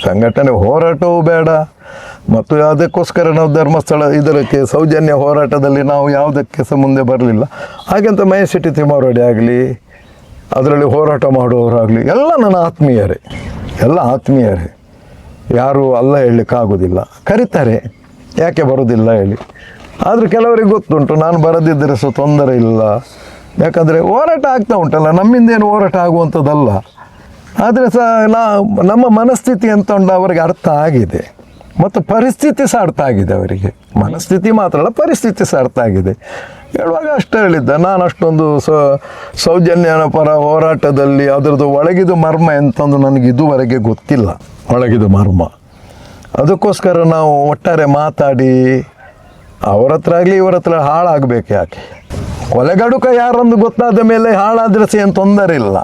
ಸಂಘಟನೆ ಹೋರಾಟವೂ ಬೇಡ. ಮತ್ತು ಅದಕ್ಕೋಸ್ಕರ ನಾವು ಧರ್ಮಸ್ಥಳ ಇದಕ್ಕೆ ಸೌಜನ್ಯ ಹೋರಾಟದಲ್ಲಿ ನಾವು ಯಾವುದಕ್ಕೆ ಸಹ ಮುಂದೆ ಬರಲಿಲ್ಲ. ಹಾಗೆಂತ ಮಹೇಶ್ ತಿಮ್ಮಾರೆಡ್ಡಿ ಆಗಲಿ, ಅದರಲ್ಲಿ ಹೋರಾಟ ಮಾಡುವವರಾಗಲಿ ಎಲ್ಲ ನನ್ನ ಆತ್ಮೀಯರೇ. ಯಾರು ಅಲ್ಲ ಹೇಳಲಿಕ್ಕಾಗೋದಿಲ್ಲ. ಕರೀತಾರೆ, ಯಾಕೆ ಬರೋದಿಲ್ಲ ಹೇಳಿ. ಆದರೆ ಕೆಲವರಿಗೆ ಗೊತ್ತುಂಟು ನಾನು ಬರದಿದ್ದರೆ ಸಹ ತೊಂದರೆ ಇಲ್ಲ, ಯಾಕಂದರೆ ಹೋರಾಟ ಆಗ್ತಾ ಉಂಟಲ್ಲ, ನಮ್ಮಿಂದೇನು ಹೋರಾಟ ಆಗುವಂಥದ್ದಲ್ಲ. ಆದರೆ ಸಹ ನಮ್ಮ ಮನಸ್ಥಿತಿ ಅಂತ ಉಂಟು ಅವರಿಗೆ ಅರ್ಥ ಆಗಿದೆ, ಮತ್ತು ಪರಿಸ್ಥಿತಿ ಸಹ ಅರ್ಥ ಆಗಿದೆ ಅವರಿಗೆ. ಮನಸ್ಥಿತಿ ಮಾತ್ರ ಅಲ್ಲ, ಪರಿಸ್ಥಿತಿ ಸಹ ಅರ್ಥ ಆಗಿದೆ. ಹೇಳುವಾಗ ಅಷ್ಟೇ ಹೇಳಿದ್ದ, ನಾನು ಅಷ್ಟೊಂದು ಸೌಜನ್ಯನ ಪರ ಹೋರಾಟದಲ್ಲಿ ಅದರದ್ದು ಒಳಗಿದು ಮರ್ಮ ಎಂತಂದು ನನಗೆ ಇದುವರೆಗೆ ಗೊತ್ತಿಲ್ಲ, ಒಳಗಿದು ಮರ್ಮ. ಅದಕ್ಕೋಸ್ಕರ ನಾವು ಒಟ್ಟಾರೆ ಮಾತಾಡಿ ಅವ್ರ ಹತ್ರ ಆಗಲಿ ಇವ್ರ ಹತ್ರ ಹಾಳಾಗಬೇಕು. ಯಾಕೆ ಕೊಲೆಗಡುಕ ಯಾರೊಂದು ಗೊತ್ತಾದ ಮೇಲೆ ಹಾಳಾದರೆ ಸಹ ಏನು ತೊಂದರೆ ಇಲ್ಲ.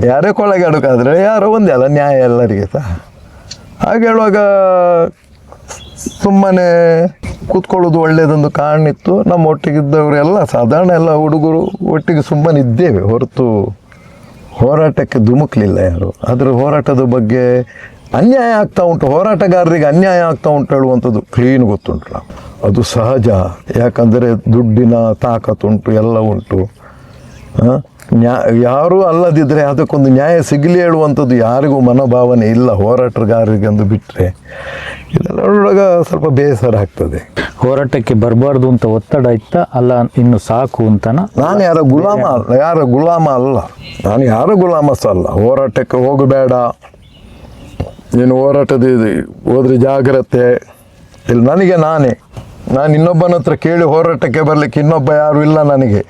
ಯಾರೇ ಕೊಲೆಗಡುಕಾದರೆ ಯಾರೋ ಒಂದೇ ಅಲ್ಲ, ನ್ಯಾಯ ಎಲ್ಲರಿಗೆ ಸಹ. ಹಾಗೆ ಹೇಳುವಾಗ ಸುಮ್ಮನೆ ಕೂತ್ಕೊಳ್ಳೋದು ಒಳ್ಳೆಯದೊಂದು ಕಾರಣಿತ್ತು. ನಮ್ಮ ಒಟ್ಟಿಗಿದ್ದವರೆಲ್ಲ ಸಾಧಾರಣ ಎಲ್ಲ ಹುಡುಗರು ಒಟ್ಟಿಗೆ ಸುಮ್ಮನೆ ಇದ್ದೇವೆ ಹೊರತು ಹೋರಾಟಕ್ಕೆ ಧುಮುಕ್ಲಿಲ್ಲ ಯಾರು. ಅದರ ಹೋರಾಟದ ಬಗ್ಗೆ ಅನ್ಯಾಯ ಆಗ್ತಾ ಉಂಟು, ಹೋರಾಟಗಾರರಿಗೆ ಅನ್ಯಾಯ ಆಗ್ತಾ ಉಂಟು ಹೇಳುವಂಥದ್ದು ಕ್ಲೀನ್ ಗೊತ್ತುಂಟು. ಅದು ಸಹಜ, ಯಾಕಂದರೆ ದುಡ್ಡಿನ ತಾಕತ್ತುಂಟು, ಎಲ್ಲ ಉಂಟು. ಯಾರೂ ಅಲ್ಲದಿದ್ದರೆ ಅದಕ್ಕೊಂದು ನ್ಯಾಯ ಸಿಗಲಿ ಹೇಳುವಂಥದ್ದು ಯಾರಿಗೂ ಮನೋಭಾವನೆ ಇಲ್ಲ, ಹೋರಾಟಗಾರರಿಗೆಂದು ಬಿಟ್ಟರೆ. ಇದೆಲ್ಲ ನೋಡುವಾಗ ಸ್ವಲ್ಪ ಬೇಸರ ಆಗ್ತದೆ. ಹೋರಾಟಕ್ಕೆ ಬರಬಾರ್ದು ಅಂತ ಒತ್ತಡ ಇತ್ತ ಅಲ್ಲ, ಇನ್ನು ಸಾಕು ಅಂತನ? ನಾನು ಯಾರ ಗುಲಾಮ ಅಲ್ಲ, ನಾನು ಯಾರ ಗುಲಾಮ ಸಹ ಅಲ್ಲ. ಹೋರಾಟಕ್ಕೆ ಹೋಗಬೇಡ, ನೀನು ಹೋರಾಟದ ಹೋದ್ರೆ ಜಾಗ್ರತೆ ಇಲ್ಲ. ನಾನು ಇನ್ನೊಬ್ಬನ ಹತ್ರ ಕೇಳಿ ಹೋರಾಟಕ್ಕೆ ಬರಲಿಕ್ಕೆ ಇನ್ನೊಬ್ಬ ಯಾರೂ ಇಲ್ಲ ನನಗೆ.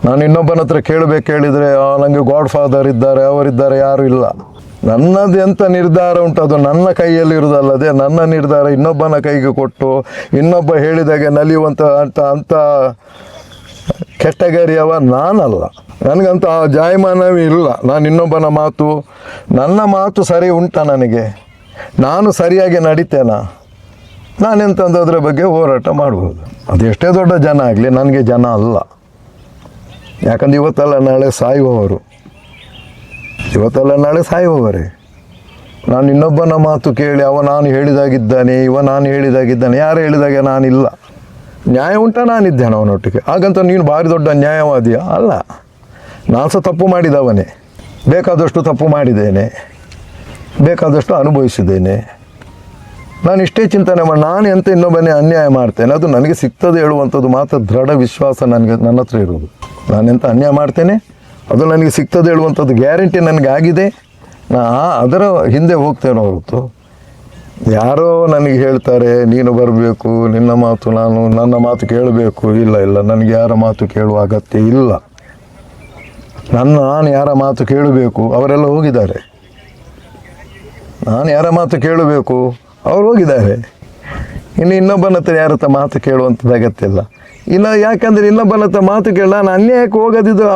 ನಾನು ಇನ್ನೊಬ್ಬನ ಹತ್ರ ಕೇಳಬೇಕು ಹೇಳಿದರೆ ನನಗೆ ಗಾಡ್ ಫಾದರ್ ಇದ್ದಾರೆ, ಅವರಿದ್ದಾರೆ, ಯಾರೂ ಇಲ್ಲ. ನನ್ನದು ಎಂಥ ನಿರ್ಧಾರ ಉಂಟು ಅದು ನನ್ನ ಕೈಯಲ್ಲಿ ಇರುವುದಲ್ಲದೆ ನನ್ನ ನಿರ್ಧಾರ ಇನ್ನೊಬ್ಬನ ಕೈಗೆ ಕೊಟ್ಟು ಇನ್ನೊಬ್ಬ ಹೇಳಿದಾಗೆ ನಲಿಯುವಂಥ ಅಂಥ ಕೆಟಗರಿಯವ ನಾನಲ್ಲ. ನನಗಂತ ಜಾಯಮಾನವೇ ಇಲ್ಲ. ನಾನು ಇನ್ನೊಬ್ಬನ ನನ್ನ ಮಾತು ಸರಿ ಉಂಟಾ ನನಗೆ? ನಾನು ಸರಿಯಾಗಿ ನಡಿತೇನಾ? ನಾನೆಂತಂದು ಅದರ ಬಗ್ಗೆ ಹೋರಾಟ ಮಾಡ್ಬೋದು. ಅದು ಎಷ್ಟೇ ದೊಡ್ಡ ಜನ ಆಗಲಿ ನನಗೆ ಜನ ಅಲ್ಲ. ಯಾಕಂದ್ರೆ ಇವತ್ತಲ್ಲ ನಾಳೆ ಸಾಯುವವರೇ. ನಾನು ಇನ್ನೊಬ್ಬನ ಮಾತು ಕೇಳಿ ನಾನು ಹೇಳಿದಾಗಿದ್ದಾನೆ, ನಾನು ಹೇಳಿದಾಗಿದ್ದಾನೆ, ಯಾರು ಹೇಳಿದಾಗೆ ನಾನಿಲ್ಲ. ನ್ಯಾಯ ಉಂಟಾ? ನಾನಿದ್ದೇನೆ ಅವನೊಟ್ಟಿಗೆ. ಹಾಗಂತ ನೀನು ಭಾರಿ ದೊಡ್ಡ ನ್ಯಾಯವಾದಿಯ? ಅಲ್ಲ, ನಾನು ಸಹ ತಪ್ಪು ಮಾಡಿದವನೇ, ಬೇಕಾದಷ್ಟು ತಪ್ಪು ಮಾಡಿದ್ದೇನೆ, ಬೇಕಾದಷ್ಟು ಅನುಭವಿಸಿದ್ದೇನೆ. ನಾನು ಇಷ್ಟೇ ಚಿಂತನೆ ಮಾಡಿ ನಾನು ಎಂತ ಇನ್ನೊಬ್ಬನೇ ಅನ್ಯಾಯ ಮಾಡ್ತೇನೆ, ಅದು ನನಗೆ ಸಿಗ್ತದೆ ಹೇಳುವಂಥದ್ದು ಮಾತ್ರ ದೃಢ ವಿಶ್ವಾಸ ನನ್ನ ಹತ್ರ ಇರೋದು. ನಾನೆಂತ ಅನ್ಯಾಯ ಮಾಡ್ತೇನೆ ಅದು ನನಗೆ ಸಿಗ್ತದೆ ಹೇಳುವಂಥದ್ದು ಗ್ಯಾರಂಟಿ ನನಗೆ ಆಗಿದೆ. ಅದರ ಹಿಂದೆ ಹೋಗ್ತೇನೋ ಹೊರತು ಯಾರೋ ನನಗೆ ಹೇಳ್ತಾರೆ ನೀನು ಬರಬೇಕು, ನನ್ನ ಮಾತು ಕೇಳಬೇಕು. ಇಲ್ಲ, ನನಗೆ ಯಾರ ಮಾತು ಕೇಳುವ ಅಗತ್ಯ ಇಲ್ಲ. ನಾನು ಯಾರ ಮಾತು ಕೇಳಬೇಕು? ಅವರೆಲ್ಲ ಹೋಗಿದ್ದಾರೆ. ನಾನು ಯಾರ ಮಾತು ಕೇಳಬೇಕು? ಅವ್ರು ಹೋಗಿದ್ದಾರೆ. ಇನ್ನು ಇನ್ನೊಬ್ಬನ ಹತ್ರ ಯಾರ ಹತ್ರ ಮಾತು ಕೇಳುವಂಥದ್ದು ಅಗತ್ಯ ಇಲ್ಲ. ಯಾಕಂದರೆ ಇನ್ನೊಬ್ಬನ ಹತ್ರ ಮಾತು ಕೇಳಿ ನಾನು ಅನ್ಯಾಯಕ್ಕೆ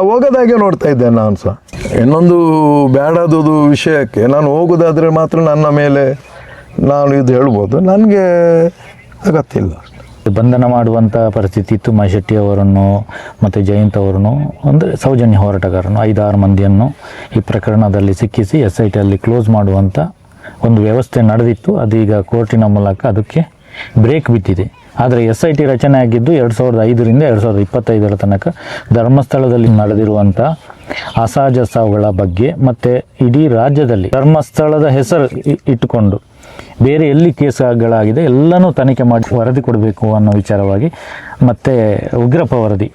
ಹೋಗೋದಾಗೆ ನೋಡ್ತಾ ಇದ್ದೇನೆ. ನಾನು ಸಹ ಇನ್ನೊಂದು ಬೇಡಾದದು ವಿಷಯಕ್ಕೆ ನಾನು ಹೋಗೋದಾದರೆ ಮಾತ್ರ ನನ್ನ ಮೇಲೆ ನಾನು ಇದು ಹೇಳ್ಬೋದು, ನನಗೆ ಅಗತ್ಯ ಇಲ್ಲ. ಬಂಧನ ಮಾಡುವಂಥ ಪರಿಸ್ಥಿತಿ ಇತ್ತು. ಮಹೇಶ್ ಅವರನ್ನು ಮತ್ತು ಜಯಂತ್ ಅವರನ್ನು, ಅಂದರೆ ಸೌಜನ್ಯ ಹೋರಾಟಗಾರನು 5-6 ಮಂದಿಯನ್ನು ಈ ಪ್ರಕರಣದಲ್ಲಿ ಸಿಕ್ಕಿಸಿ SIT ಅಲ್ಲಿ ಕ್ಲೋಸ್ ಮಾಡುವಂಥ ಒಂದು ವ್ಯವಸ್ಥೆ ನಡೆದಿತ್ತು. ಅದೀಗ ಕೋರ್ಟಿನ ಮೂಲಕ ಅದಕ್ಕೆ ಬ್ರೇಕ್ ಬಿದ್ದಿದೆ. ಆದರೆ SIT ರಚನೆ ಆಗಿದ್ದು 2005ರಿಂದ 2025 ತನಕ ಧರ್ಮಸ್ಥಳದಲ್ಲಿ ನಡೆದಿರುವಂಥ ಅಸಹಜ ಸಾವುಗಳ ಬಗ್ಗೆ ಮತ್ತು ಇಡೀ ರಾಜ್ಯದಲ್ಲಿ ಧರ್ಮಸ್ಥಳದ ಹೆಸರು ಇಟ್ಟುಕೊಂಡು ಬೇರೆ ಎಲ್ಲಿ ಕೇಸ್ಗಳಾಗಿದೆ ಎಲ್ಲನೂ ತನಿಖೆ ಮಾಡಿ ವರದಿ ಕೊಡಬೇಕು ಅನ್ನೋ ವಿಚಾರವಾಗಿ ಮತ್ತು ಉಗ್ರಪ್ಪ ವರದಿ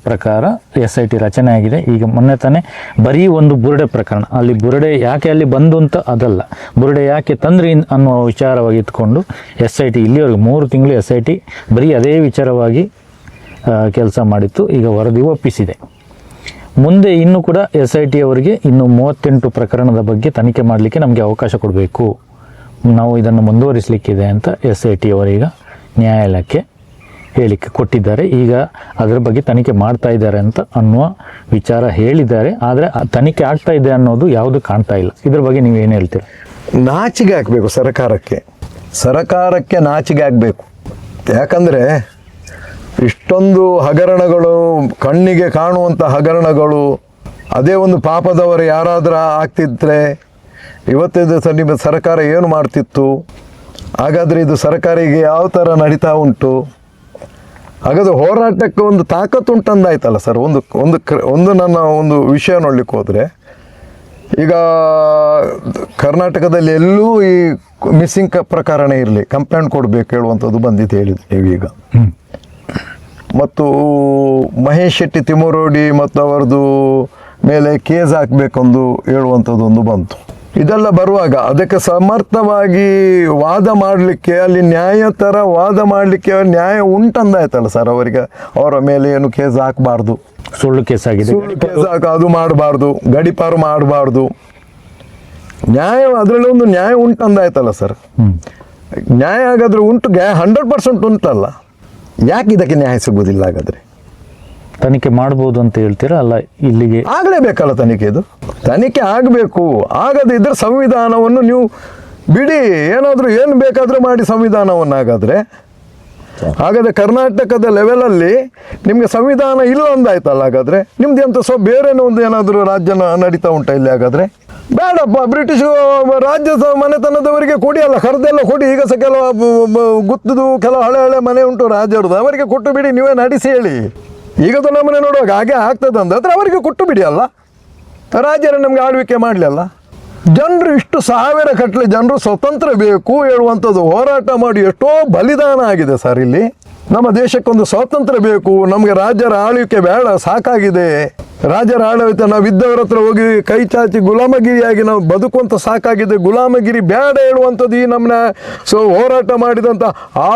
ಪ್ರಕಾರ SIT ರಚನೆ ಆಗಿದೆ. ಈಗ ಮೊನ್ನೆ ತಾನೇ ಬರೀ ಒಂದು ಬುರುಡೆ ಪ್ರಕರಣ, ಅಲ್ಲಿ ಬುರುಡೆ ಯಾಕೆ ಅಲ್ಲಿ ಬಂದು ಅಂತ ಅದಲ್ಲ, ಬುರುಡೆ ಯಾಕೆ ತಂದ್ರಿ ಅನ್ನೋ ವಿಚಾರವಾಗಿ ಇಟ್ಕೊಂಡು SIT ಇಲ್ಲಿವರೆಗೂ 3 ತಿಂಗಳು SIT ಬರೀ ಅದೇ ವಿಚಾರವಾಗಿ ಕೆಲಸ ಮಾಡಿತ್ತು. ಈಗ ವರದಿ ಒಪ್ಪಿಸಿದೆ. ಮುಂದೆ ಇನ್ನೂ ಕೂಡ SIT ಅವರಿಗೆ ಇನ್ನು 38 ಪ್ರಕರಣದ ಬಗ್ಗೆ ತನಿಖೆ ಮಾಡಲಿಕ್ಕೆ ನಮಗೆ ಅವಕಾಶ ಕೊಡಬೇಕು, ನಾವು ಇದನ್ನು ಮುಂದುವರಿಸಲಿಕ್ಕಿದೆ ಅಂತ SIT ಅವರೀಗ ನ್ಯಾಯಾಲಯಕ್ಕೆ ಹೇಳಿಕೆ ಕೊಟ್ಟಿದ್ದಾರೆ. ಈಗ ಅದರ ಬಗ್ಗೆ ತನಿಖೆ ಮಾಡ್ತಾ ಇದ್ದಾರೆ ಅಂತ ಅನ್ನುವ ವಿಚಾರ ಹೇಳಿದ್ದಾರೆ. ಆದರೆ ತನಿಖೆ ಆಗ್ತಾ ಇದೆ ಅನ್ನೋದು ಯಾವುದು ಕಾಣ್ತಾ ಇಲ್ಲ. ಇದ್ರ ಬಗ್ಗೆ ನೀವು ಏನು ಹೇಳ್ತೀರಾ? ನಾಚಿಗೆ ಹಾಕಬೇಕು ಸರಕಾರಕ್ಕೆ ನಾಚಿಗೆ ಆಗಬೇಕು. ಯಾಕಂದರೆ ಇಷ್ಟೊಂದು ಹಗರಣಗಳು, ಕಣ್ಣಿಗೆ ಕಾಣುವಂಥ ಹಗರಣಗಳು, ಅದೇ ಒಂದು ಪಾಪದವರು ಯಾರಾದರೂ ಆಗ್ತಿದ್ರೆ ಇವತ್ತಿನ ದಿವಸ ನಿಮ್ಮ ಸರ್ಕಾರ ಏನು ಮಾಡ್ತಿತ್ತು? ಹಾಗಾದರೆ ಇದು ಸರ್ಕಾರಿಗೆ ಯಾವ ಥರ ನಡೀತಾ ಉಂಟು? ಹಾಗಾದರೆ ಹೋರಾಟಕ್ಕೆ ಒಂದು ತಾಕತ್ತು ಉಂಟಂದಾಯ್ತಲ್ಲ ಸರ್. ಒಂದು ನನ್ನ ಒಂದು ವಿಷಯ ನೋಡ್ಲಿಕ್ಕೆ ಹೋದರೆ, ಈಗ ಕರ್ನಾಟಕದಲ್ಲಿ ಎಲ್ಲೂ ಈ ಮಿಸ್ಸಿಂಗ್ ಪ್ರಕರಣ ಇರಲಿ, ಕಂಪ್ಲೇಂಟ್ ಕೊಡಬೇಕು ಹೇಳುವಂಥದ್ದು ಬಂದಿದ್ದು ಹೇಳಿದ್ದೇವೆ ಈಗ. ಮತ್ತು ಮಹೇಶ್ ಶೆಟ್ಟಿ ತಿಮರೋಡಿ ಮತ್ತು ಅವರದು ಮೇಲೆ ಕೇಸ್ ಹಾಕಬೇಕೆಂದು ಹೇಳುವಂಥದ್ದು ಒಂದು ಬಂತು. ಇದೆಲ್ಲ ಬರುವಾಗ ಅದಕ್ಕೆ ಸಮರ್ಥವಾಗಿ ವಾದ ಮಾಡಲಿಕ್ಕೆ, ಅಲ್ಲಿ ನ್ಯಾಯ ಥರ ವಾದ ಮಾಡಲಿಕ್ಕೆ ನ್ಯಾಯ ಉಂಟಂದಾಯ್ತಲ್ಲ ಸರ್. ಅವರ ಮೇಲೆ ಏನು ಕೇಸ್ ಹಾಕಬಾರ್ದು, ಸುಳ್ಳು ಕೇಸ್ ಆಗಿದೆ, ಸುಳ್ಳು ಕೇಸ್ ಅದು ಮಾಡಬಾರ್ದು, ಗಡೀಪಾರು ಮಾಡಬಾರ್ದು. ನ್ಯಾಯ ಅದರಲ್ಲಿ ಒಂದು ನ್ಯಾಯ ಉಂಟಂದಾಯ್ತಲ್ಲ ಸರ್. ನ್ಯಾಯ ಹಾಗಾದರೆ ಉಂಟು, 100% ಉಂಟಲ್ಲ. ಯಾಕೆ ಇದಕ್ಕೆ ನ್ಯಾಯ ಸಿಗುವುದಿಲ್ಲ? ಹಾಗಾದರೆ ತನಿಖೆ ಮಾಡ್ಬೋದು ಅಂತ ಹೇಳ್ತೀರಾ? ಅಲ್ಲ, ಇಲ್ಲಿಗೆ ಆಗಲೇಬೇಕಲ್ಲ ತನಿಖೆ ಆಗಬೇಕು. ಆಗದಿದ್ದರೆ ಸಂವಿಧಾನವನ್ನು ನೀವು ಬಿಡಿ, ಏನು ಬೇಕಾದರೂ ಮಾಡಿ ಸಂವಿಧಾನವನ್ನು. ಹಾಗಾದರೆ ಕರ್ನಾಟಕದ ಲೆವೆಲಲ್ಲಿ ನಿಮಗೆ ಸಂವಿಧಾನ ಇಲ್ಲ ಅಂದಾಯ್ತಲ್ಲ. ಹಾಗಾದರೆ ನಿಮ್ದು ಎಂತ ಬೇರೆನೇ ಒಂದು ಏನಾದರೂ ರಾಜ್ಯ ನಡೀತಾ ಉಂಟಾ ಇಲ್ಲಿ? ಹಾಗಾದರೆ ಬೇಡಪ್ಪ, ಬ್ರಿಟಿಷ್ ರಾಜ್ಯ ಮನೆತನದವರಿಗೆ ಕೊಡಿ, ಅಲ್ಲ ಕರೆದೆಲ್ಲ ಕೊಡಿ. ಈಗ ಸಹ ಕೆಲವು ಹಳೆ ಮನೆ ಉಂಟು ರಾಜರದು, ಅವರಿಗೆ ಕೊಟ್ಟು ಬಿಡಿ, ನೀವೇ ನಡೆಸಿ ಹೇಳಿ. ಈಗದು ನಮ್ಮನೆ ನೋಡುವಾಗ ಹಾಗೆ ಆಗ್ತದೆ ಅಂದರೆ ಅವರಿಗೆ ಕೊಟ್ಟು ಬಿಡಿ ಅಲ್ಲ, ರಾಜ್ಯರ ನಮಗೆ ಆಳ್ವಿಕೆ ಮಾಡಲಿ ಅಲ್ಲ. ಜನರು ಇಷ್ಟು 1000 ಗಟ್ಟಲೆ ಜನರು ಸ್ವತಂತ್ರ ಬೇಕು ಹೇಳುವಂಥದ್ದು ಹೋರಾಟ ಮಾಡಿ ಎಷ್ಟೋ ಬಲಿದಾನ ಆಗಿದೆ ಸರ್. ಇಲ್ಲಿ ನಮ್ಮ ದೇಶಕ್ಕೊಂದು ಸ್ವಾತಂತ್ರ್ಯ ಬೇಕು, ನಮಗೆ ರಾಜ್ಯರ ಆಳ್ವಿಕೆ ಬೇಡ, ಸಾಕಾಗಿದೆ. ರಾಜ್ಯರ ಆಡಳಿತ ನಾವು ಇದ್ದವರ ಹತ್ರ ಹೋಗಿ ಕೈ ಚಾಚಿ ಗುಲಾಮಗಿರಿಯಾಗಿ ನಾವು ಬದುಕುವಂಥ ಸಾಕಾಗಿದೆ, ಗುಲಾಮಗಿರಿ ಬೇಡ ಹೇಳುವಂಥದ್ದು ಈ ನಮ್ಮನ್ನ ಹೋರಾಟ ಮಾಡಿದಂಥ ಆ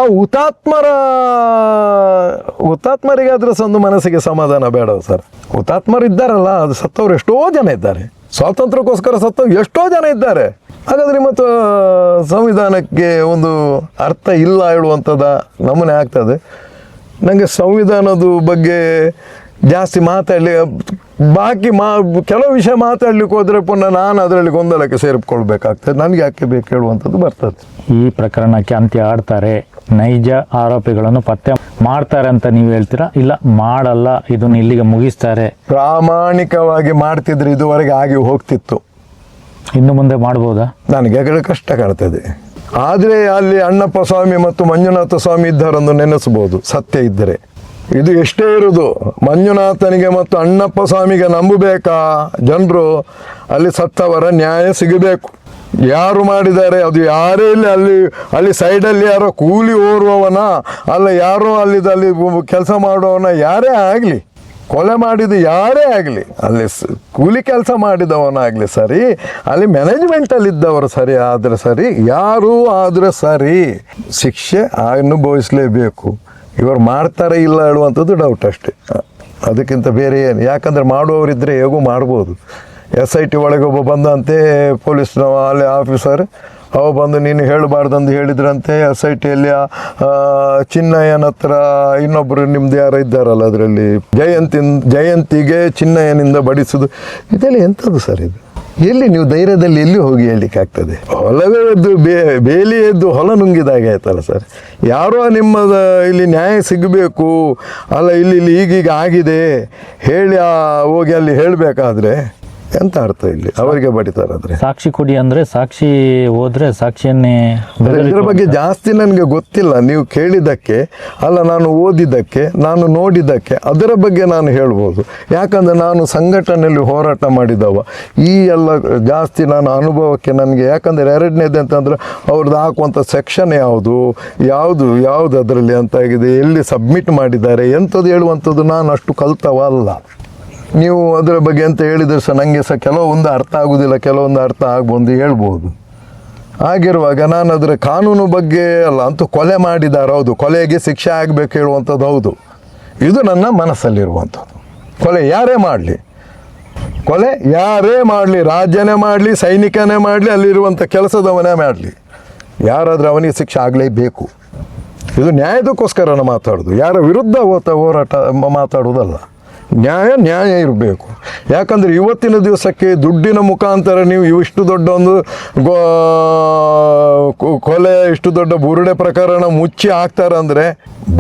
ಹುತಾತ್ಮರಿಗಾದ್ರೆ ಒಂದು ಮನಸ್ಸಿಗೆ ಸಮಾಧಾನ ಬೇಡ ಸರ್. ಹುತಾತ್ಮರು ಇದ್ದಾರಲ್ಲ, ಅದು ಸತ್ತವರು ಎಷ್ಟೋ ಜನ ಇದ್ದಾರೆ, ಸ್ವಾತಂತ್ರ್ಯಕ್ಕೋಸ್ಕರ ಸತ್ತವರು ಎಷ್ಟೋ ಜನ ಇದ್ದಾರೆ. ಹಾಗಾದರೆ ಮತ್ತು ಸಂವಿಧಾನಕ್ಕೆ ಒಂದು ಅರ್ಥ ಇಲ್ಲ ಹೇಳುವಂಥದ್ದು ನಮೂನೆ ಆಗ್ತದೆ. ನನಗೆ ಸಂವಿಧಾನದ ಬಗ್ಗೆ ಜಾಸ್ತಿ ಬಾಕಿ ಕೆಲವು ವಿಷಯ ಮಾತಾಡ್ಲಿಕ್ಕೆ ಹೋದರೆ ಪುನಃ ನಾನು ಅದರಲ್ಲಿ ಗೊಂದಲಕ್ಕೆ ಸೇರಿಕೊಳ್ಬೇಕಾಗ್ತದೆ. ನನಗೆ ಯಾಕೆ ಬೇಕು ಹೇಳುವಂಥದ್ದು ಬರ್ತದೆ. ಈ ಪ್ರಕರಣಕ್ಕೆ ಅಂತ್ಯ ಆಡ್ತಾರೆ, ನೈಜ ಆರೋಪಿಗಳನ್ನು ಪತ್ತೆ ಮಾಡ್ತಾರೆ ಅಂತ ನೀವು ಹೇಳ್ತೀರಾ? ಇಲ್ಲ, ಮಾಡಲ್ಲ, ಇದನ್ನು ಇಲ್ಲಿಗೆ ಮುಗಿಸ್ತಾರೆ. ಪ್ರಾಮಾಣಿಕವಾಗಿ ಮಾಡ್ತಿದ್ರೆ ಇದುವರೆಗೆ ಆಗಿ ಹೋಗ್ತಿತ್ತು. ಇನ್ನು ಮುಂದೆ ಮಾಡ್ಬೋದಾ? ನನಗೆ ಕಷ್ಟ ಕಾಣ್ತದೆ. ಆದರೆ ಅಲ್ಲಿ ಅಣ್ಣಪ್ಪ ಸ್ವಾಮಿ ಮತ್ತು ಮಂಜುನಾಥ ಸ್ವಾಮಿ ಇದ್ದಾರೊಂದು ನೆನೆಸ್ಬೋದು, ಸತ್ಯ ಇದ್ದರೆ. ಇದು ಎಷ್ಟೇ ಇರುವುದು, ಮಂಜುನಾಥನಿಗೆ ಮತ್ತು ಅಣ್ಣಪ್ಪ ಸ್ವಾಮಿಗೆ ನಂಬಬೇಕಾ ಜನರು? ಅಲ್ಲಿ ಸತ್ತವರ ನ್ಯಾಯ ಸಿಗಬೇಕು. ಯಾರು ಮಾಡಿದ್ದಾರೆ, ಅದು ಯಾರೇ ಇಲ್ಲಿ ಅಲ್ಲಿ ಸೈಡಲ್ಲಿ ಯಾರೋ ಕೂಲಿ ಓರುವವನ ಅಲ್ಲ, ಯಾರೋ ಅಲ್ಲಿ ಕೆಲಸ ಮಾಡುವವನ ಯಾರೇ ಆಗಲಿ, ಕೊಲೆ ಮಾಡಿದ ಯಾರೇ ಆಗಲಿ, ಅಲ್ಲಿ ಕೂಲಿ ಕೆಲಸ ಮಾಡಿದವನಾಗಲಿ ಸರಿ, ಅಲ್ಲಿ ಮ್ಯಾನೇಜ್ಮೆಂಟಲ್ಲಿದ್ದವರು ಸರಿ ಆದರೆ ಸರಿ, ಯಾರೂ ಆದರೆ ಸರಿ, ಶಿಕ್ಷೆ ಅನುಭವಿಸಲೇಬೇಕು. ಇವರು ಮಾಡ್ತಾರೆ ಇಲ್ಲ ಹೇಳುವಂಥದ್ದು ಡೌಟ್ ಅಷ್ಟೇ, ಅದಕ್ಕಿಂತ ಬೇರೆ ಏನು. ಯಾಕಂದರೆ ಮಾಡುವವರಿದ್ದರೆ ಹೇಗೂ ಮಾಡ್ಬೋದು. SIT ಒಳಗೆ ಒಬ್ಬ ಬಂದಂತೆ ಪೊಲೀಸ್ನವ ಅಲ್ಲಿ ಆಫೀಸರ್, ಅವ ಬಂದು ನೀನು ಹೇಳಬಾರ್ದಂದು ಹೇಳಿದ್ರಂತೆ. SITಯಲ್ಲಿ ಚಿನ್ನಯ್ಯನ ಹತ್ರ ಇನ್ನೊಬ್ಬರು ನಿಮ್ದು ಯಾರೋ ಇದ್ದಾರಲ್ಲ, ಅದರಲ್ಲಿ ಜಯಂತಿಗೆ ಚಿನ್ನಯ್ಯನಿಂದ ಬಡಿಸೋದು, ಇದೆಲ್ಲ ಎಂಥದ್ದು ಸರ್ ಇದು? ಎಲ್ಲಿ ನೀವು ಧೈರ್ಯದಲ್ಲಿ ಎಲ್ಲಿ ಹೋಗಿ ಹೇಳಲಿಕ್ಕೆ ಆಗ್ತದೆ? ಹೊಲವೇ ಎದ್ದು ಬೇಲಿ ಎದ್ದು ಹೊಲ ನುಂಗಿದಾಗೆ ಆಯ್ತಲ್ಲ ಸರ್. ಯಾರೋ ನಿಮ್ಮದು ಇಲ್ಲಿ ನ್ಯಾಯ ಸಿಗಬೇಕು ಅಲ್ಲ, ಇಲ್ಲಿ ಈಗೀಗ ಆಗಿದೆ ಹೇಳಿ ಹೋಗಿ ಅಲ್ಲಿ ಹೇಳಬೇಕಾದ್ರೆ ಎಂತ ಅರ್ಥ? ಇಲ್ಲಿ ಅವರಿಗೆ ಬಡಿತಾರಾದ್ರೆ ಸಾಕ್ಷಿ ಕೊಡಿ ಅಂದರೆ ಸಾಕ್ಷಿ ಹೋದರೆ ಸಾಕ್ಷಿಯನ್ನೇ. ಇದರ ಬಗ್ಗೆ ಜಾಸ್ತಿ ನನಗೆ ಗೊತ್ತಿಲ್ಲ. ನೀವು ಕೇಳಿದ್ದಕ್ಕೆ ಅಲ್ಲ, ನಾನು ಓದಿದ್ದಕ್ಕೆ, ನಾನು ನೋಡಿದ್ದಕ್ಕೆ ಅದರ ಬಗ್ಗೆ ನಾನು ಹೇಳ್ಬೋದು. ಯಾಕಂದರೆ ನಾನು ಸಂಘಟನೆಯಲ್ಲಿ ಹೋರಾಟ ಮಾಡಿದವ. ಈ ಎಲ್ಲ ಜಾಸ್ತಿ ನಾನು ಅನುಭವಕ್ಕೆ ನನಗೆ, ಯಾಕಂದರೆ ಎರಡನೇದು ಅಂತಂದರೆ ಅವ್ರದ್ದು ಹಾಕುವಂಥ ಸೆಕ್ಷನ್ ಯಾವುದು ಅದರಲ್ಲಿ ಅಂತಾಗಿದೆ, ಎಲ್ಲಿ ಸಬ್ಮಿಟ್ ಮಾಡಿದ್ದಾರೆ ಎಂಥದ್ದು ಹೇಳುವಂಥದ್ದು ನಾನು ಅಷ್ಟು ಕಲ್ತವ ಅಲ್ಲ. ನೀವು ಅದರ ಬಗ್ಗೆ ಅಂತ ಹೇಳಿದರೆ ಸಹ ನನಗೆ ಸಹ ಕೆಲವೊಂದು ಅರ್ಥ ಆಗೋದಿಲ್ಲ, ಕೆಲವೊಂದು ಅರ್ಥ ಆಗ್ಬೋದು ಹೇಳ್ಬೋದು. ಆಗಿರುವಾಗ ನಾನು ಅದರ ಕಾನೂನು ಬಗ್ಗೆ ಅಲ್ಲ, ಅಂತೂ ಕೊಲೆ ಮಾಡಿದ್ದಾರೆ ಹೌದು, ಕೊಲೆಗೆ ಶಿಕ್ಷೆ ಆಗಬೇಕು ಹೇಳುವಂಥದ್ದು ಹೌದು, ಇದು ನನ್ನ ಮನಸ್ಸಲ್ಲಿರುವಂಥದ್ದು. ಕೊಲೆ ಯಾರೇ ಮಾಡಲಿ ಕೊಲೆ ಯಾರೇ ಮಾಡಲಿ, ರಾಜ್ಯನೇ ಮಾಡಲಿ, ಸೈನಿಕನೇ ಮಾಡಲಿ, ಅಲ್ಲಿರುವಂಥ ಕೆಲಸದವನೇ ಮಾಡಲಿ, ಯಾರಾದರೂ ಅವನಿಗೆ ಶಿಕ್ಷೆ ಆಗಲೇಬೇಕು. ಇದು ನ್ಯಾಯದಕ್ಕೋಸ್ಕರ ಮಾತಾಡೋದು, ಯಾರ ವಿರುದ್ಧ ಹೋರಾಟ ಮಾತಾಡೋದಲ್ಲ. ನ್ಯಾಯ ಇರಬೇಕು. ಯಾಕಂದರೆ ಇವತ್ತಿನ ದಿವಸಕ್ಕೆ ದುಡ್ಡಿನ ಮುಖಾಂತರ ನೀವು ಇಷ್ಟು ದೊಡ್ಡ ಒಂದು ಕೊಲೆ, ಇಷ್ಟು ದೊಡ್ಡ ಬುರುಡೆ ಪ್ರಕರಣ ಮುಚ್ಚಿ ಹಾಕ್ತಾರಂದರೆ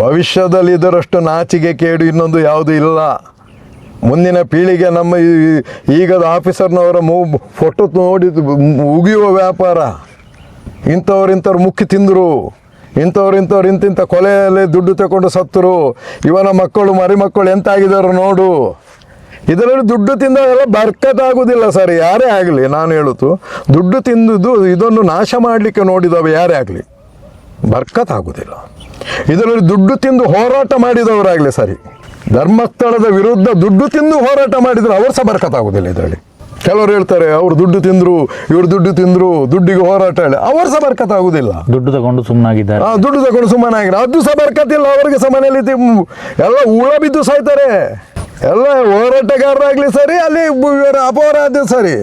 ಭವಿಷ್ಯದಲ್ಲಿ ಇದರಷ್ಟು ನಾಚಿಕೆ ಕೇಡು ಇನ್ನೊಂದು ಯಾವುದೂ ಇಲ್ಲ. ಮುಂದಿನ ಪೀಳಿಗೆ ನಮ್ಮ ಈಗದ ಆಫೀಸರ್ನವರ ಫೋಟೋ ನೋಡಿ ಉಗಿಯುವ ವ್ಯಾಪಾರ. ಇಂಥವ್ರು ಮುಕ್ಕಿ ತಿಂದರು, ಇಂಥವ್ರು ಇಂತಿಂಥ ಕೊಲೆಯಲ್ಲಿ ದುಡ್ಡು ತಗೊಂಡು ಸತ್ತರು, ಇವನ ಮಕ್ಕಳು ಮರಿಮಕ್ಕಳು ಎಂತಾಗಿದ್ದಾರೋ ನೋಡು. ಇದರಲ್ಲಿ ದುಡ್ಡು ತಿಂದವೆಲ್ಲ ಬರ್ಕತ್ತಾಗೋದಿಲ್ಲ ಸರ್, ಯಾರೇ ಆಗಲಿ. ನಾನು ಹೇಳುತ್ತು, ದುಡ್ಡು ತಿಂದುದು ಇದನ್ನು ನಾಶ ಮಾಡಲಿಕ್ಕೆ ನೋಡಿದವ ಯಾರೇ ಆಗಲಿ ಬರ್ಕತ್ತಾಗೋದಿಲ್ಲ. ಇದರಲ್ಲಿ ದುಡ್ಡು ತಿಂದು ಹೋರಾಟ ಮಾಡಿದವರಾಗಲಿ ಸರಿ, ಧರ್ಮಸ್ಥಳದ ವಿರುದ್ಧ ದುಡ್ಡು ತಿಂದು ಹೋರಾಟ ಮಾಡಿದ್ರು ಅವ್ರು ಸಹ ಬರ್ಕತ್ತಾಗೋದಿಲ್ಲ ಇದರಲ್ಲಿ. ಕೆಲವರು ಹೇಳ್ತಾರೆ ಅವ್ರು ದುಡ್ಡು ತಿಂದರು, ಇವ್ರು ದುಡ್ಡು ತಿಂದರು, ದುಡ್ಡಿಗೆ ಹೋರಾಟ ಹೇಳಿ, ಅವ್ರು ಸಹ ಬರ್ಕತ್ತಾಗೋದಿಲ್ಲ. ದುಡ್ಡು ತಗೊಂಡು ಸುಮ್ಮನಾಗಿದ್ದಾರೆ. ದುಡ್ಡು ತಗೊಂಡು ಸುಮ್ಮನಾಗಿರ ಅದು ಸಹ ಬರ್ಕತ್ತಿಲ್ಲ. ಅವರಿಗೆ ಸಹ ಮನೆಯಲ್ಲಿ ಎಲ್ಲ ಹುಳ ಬಿದ್ದು ಸಾಯ್ತಾರೆ. ಎಲ್ಲ ಹೋರಾಟಗಾರರಾಗಲಿ ಸರಿ, ಅಲ್ಲಿ ಇವರ ಅಪರಾಧ ಸರಿ,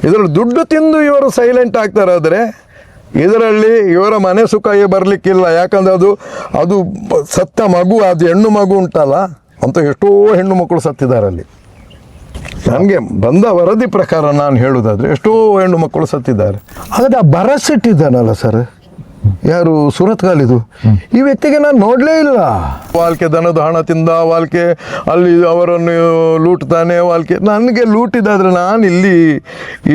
ಇದರಲ್ಲಿ ದುಡ್ಡು ತಿಂದು ಇವರು ಸೈಲೆಂಟ್ ಆಗ್ತಾರೆ. ಆದರೆ ಇದರಲ್ಲಿ ಇವರ ಮನೆ ಸುಖ ಬರಲಿಕ್ಕಿಲ್ಲ. ಯಾಕಂದರೆ ಅದು ಸತ್ತ ಮಗು, ಅದು ಹೆಣ್ಣು ಮಗು ಉಂಟಲ್ಲ ಅಂತ ಎಷ್ಟೋ ಹೆಣ್ಣು ಮಕ್ಕಳು ಸತ್ತಿದ್ದಾರೆ ಅಲ್ಲಿ. ನನಗೆ ಬಂದ ವರದಿ ಪ್ರಕಾರ ನಾನು ಹೇಳುವುದಾದರೆ ಎಷ್ಟೋ ಹೆಣ್ಣು ಮಕ್ಕಳು ಸತ್ತಿದ್ದಾರೆ. ಹಾಗಾದರೆ ಆ ಬರಸಿಟ್ಟಿದ್ದಾನಲ್ಲ ಸರ್, ಯಾರು ಸುರತ್ಕಲ್ಲಿದು, ಈ ವ್ಯಕ್ತಿಗೆ ನಾನು ನೋಡಲೇ ಇಲ್ಲ. ವಾಲ್ಕೆ ದನದ ಹಣ ತಿಂದ, ವಾಲ್ಕೆ ಅಲ್ಲಿ ಅವರನ್ನು ಲೂಟ್ತಾನೆ, ವಾಲ್ಕೆ ನನಗೆ ಲೂಟಿದಾದರೆ ನಾನು ಇಲ್ಲಿ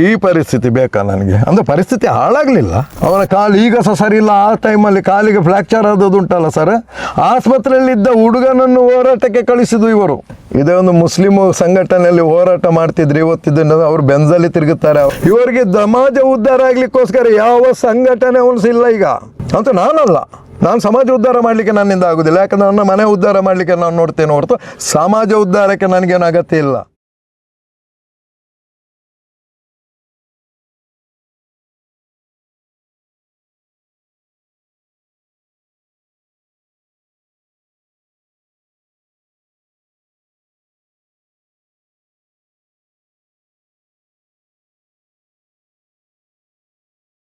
ಈ ಪರಿಸ್ಥಿತಿ ಬೇಕಾ ನನಗೆ? ಅಂದರೆ ಪರಿಸ್ಥಿತಿ ಹಾಳಾಗಲಿಲ್ಲ. ಅವನ ಕಾಲು ಈಗ ಸಹ ಸರಿ ಇಲ್ಲ. ಆ ಟೈಮಲ್ಲಿ ಕಾಲಿಗೆ ಫ್ರ್ಯಾಕ್ಚರ್ ಆದದ್ದು ಉಂಟಲ್ಲ ಸರ್, ಆಸ್ಪತ್ರೆಯಲ್ಲಿದ್ದ ಹುಡುಗನನ್ನು ಹೋರಾಟಕ್ಕೆ ಕಳಿಸಿದ್ದು ಇವರು. ಇದೇ ಒಂದು ಮುಸ್ಲಿಂ ಸಂಘಟನೆಯಲ್ಲಿ ಹೋರಾಟ ಮಾಡ್ತಿದ್ರು, ಇವತ್ತಿದ್ದನ್ನು ಅವರು ಬೆಂಜಲ್ಲಿ ತಿರುಗುತ್ತಾರೆ. ಇವರಿಗೆ ಸಮಾಜ ಉದ್ಧಾರ ಆಗ್ಲಿಕ್ಕೋಸ್ಕರ ಯಾವ ಸಂಘಟನೆ ಉಳಿಸಿಲ್ಲ ಈಗ ಅಂತ. ನಾನಲ್ಲ, ನಾನು ಸಮಾಜ ಉದ್ಧಾರ ಮಾಡಲಿಕ್ಕೆ ನನ್ನಿಂದ ಆಗೋದಿಲ್ಲ. ಯಾಕಂದರೆ ನನ್ನ ಮನೆ ಉದ್ಧಾರ ಮಾಡಲಿಕ್ಕೆ ನಾನು ನೋಡ್ತೇನೆ ಹೊರತು ಸಮಾಜ ಉದ್ಧಾರಕ್ಕೆ ನನಗೇನು ಅಗತ್ಯ ಇಲ್ಲ.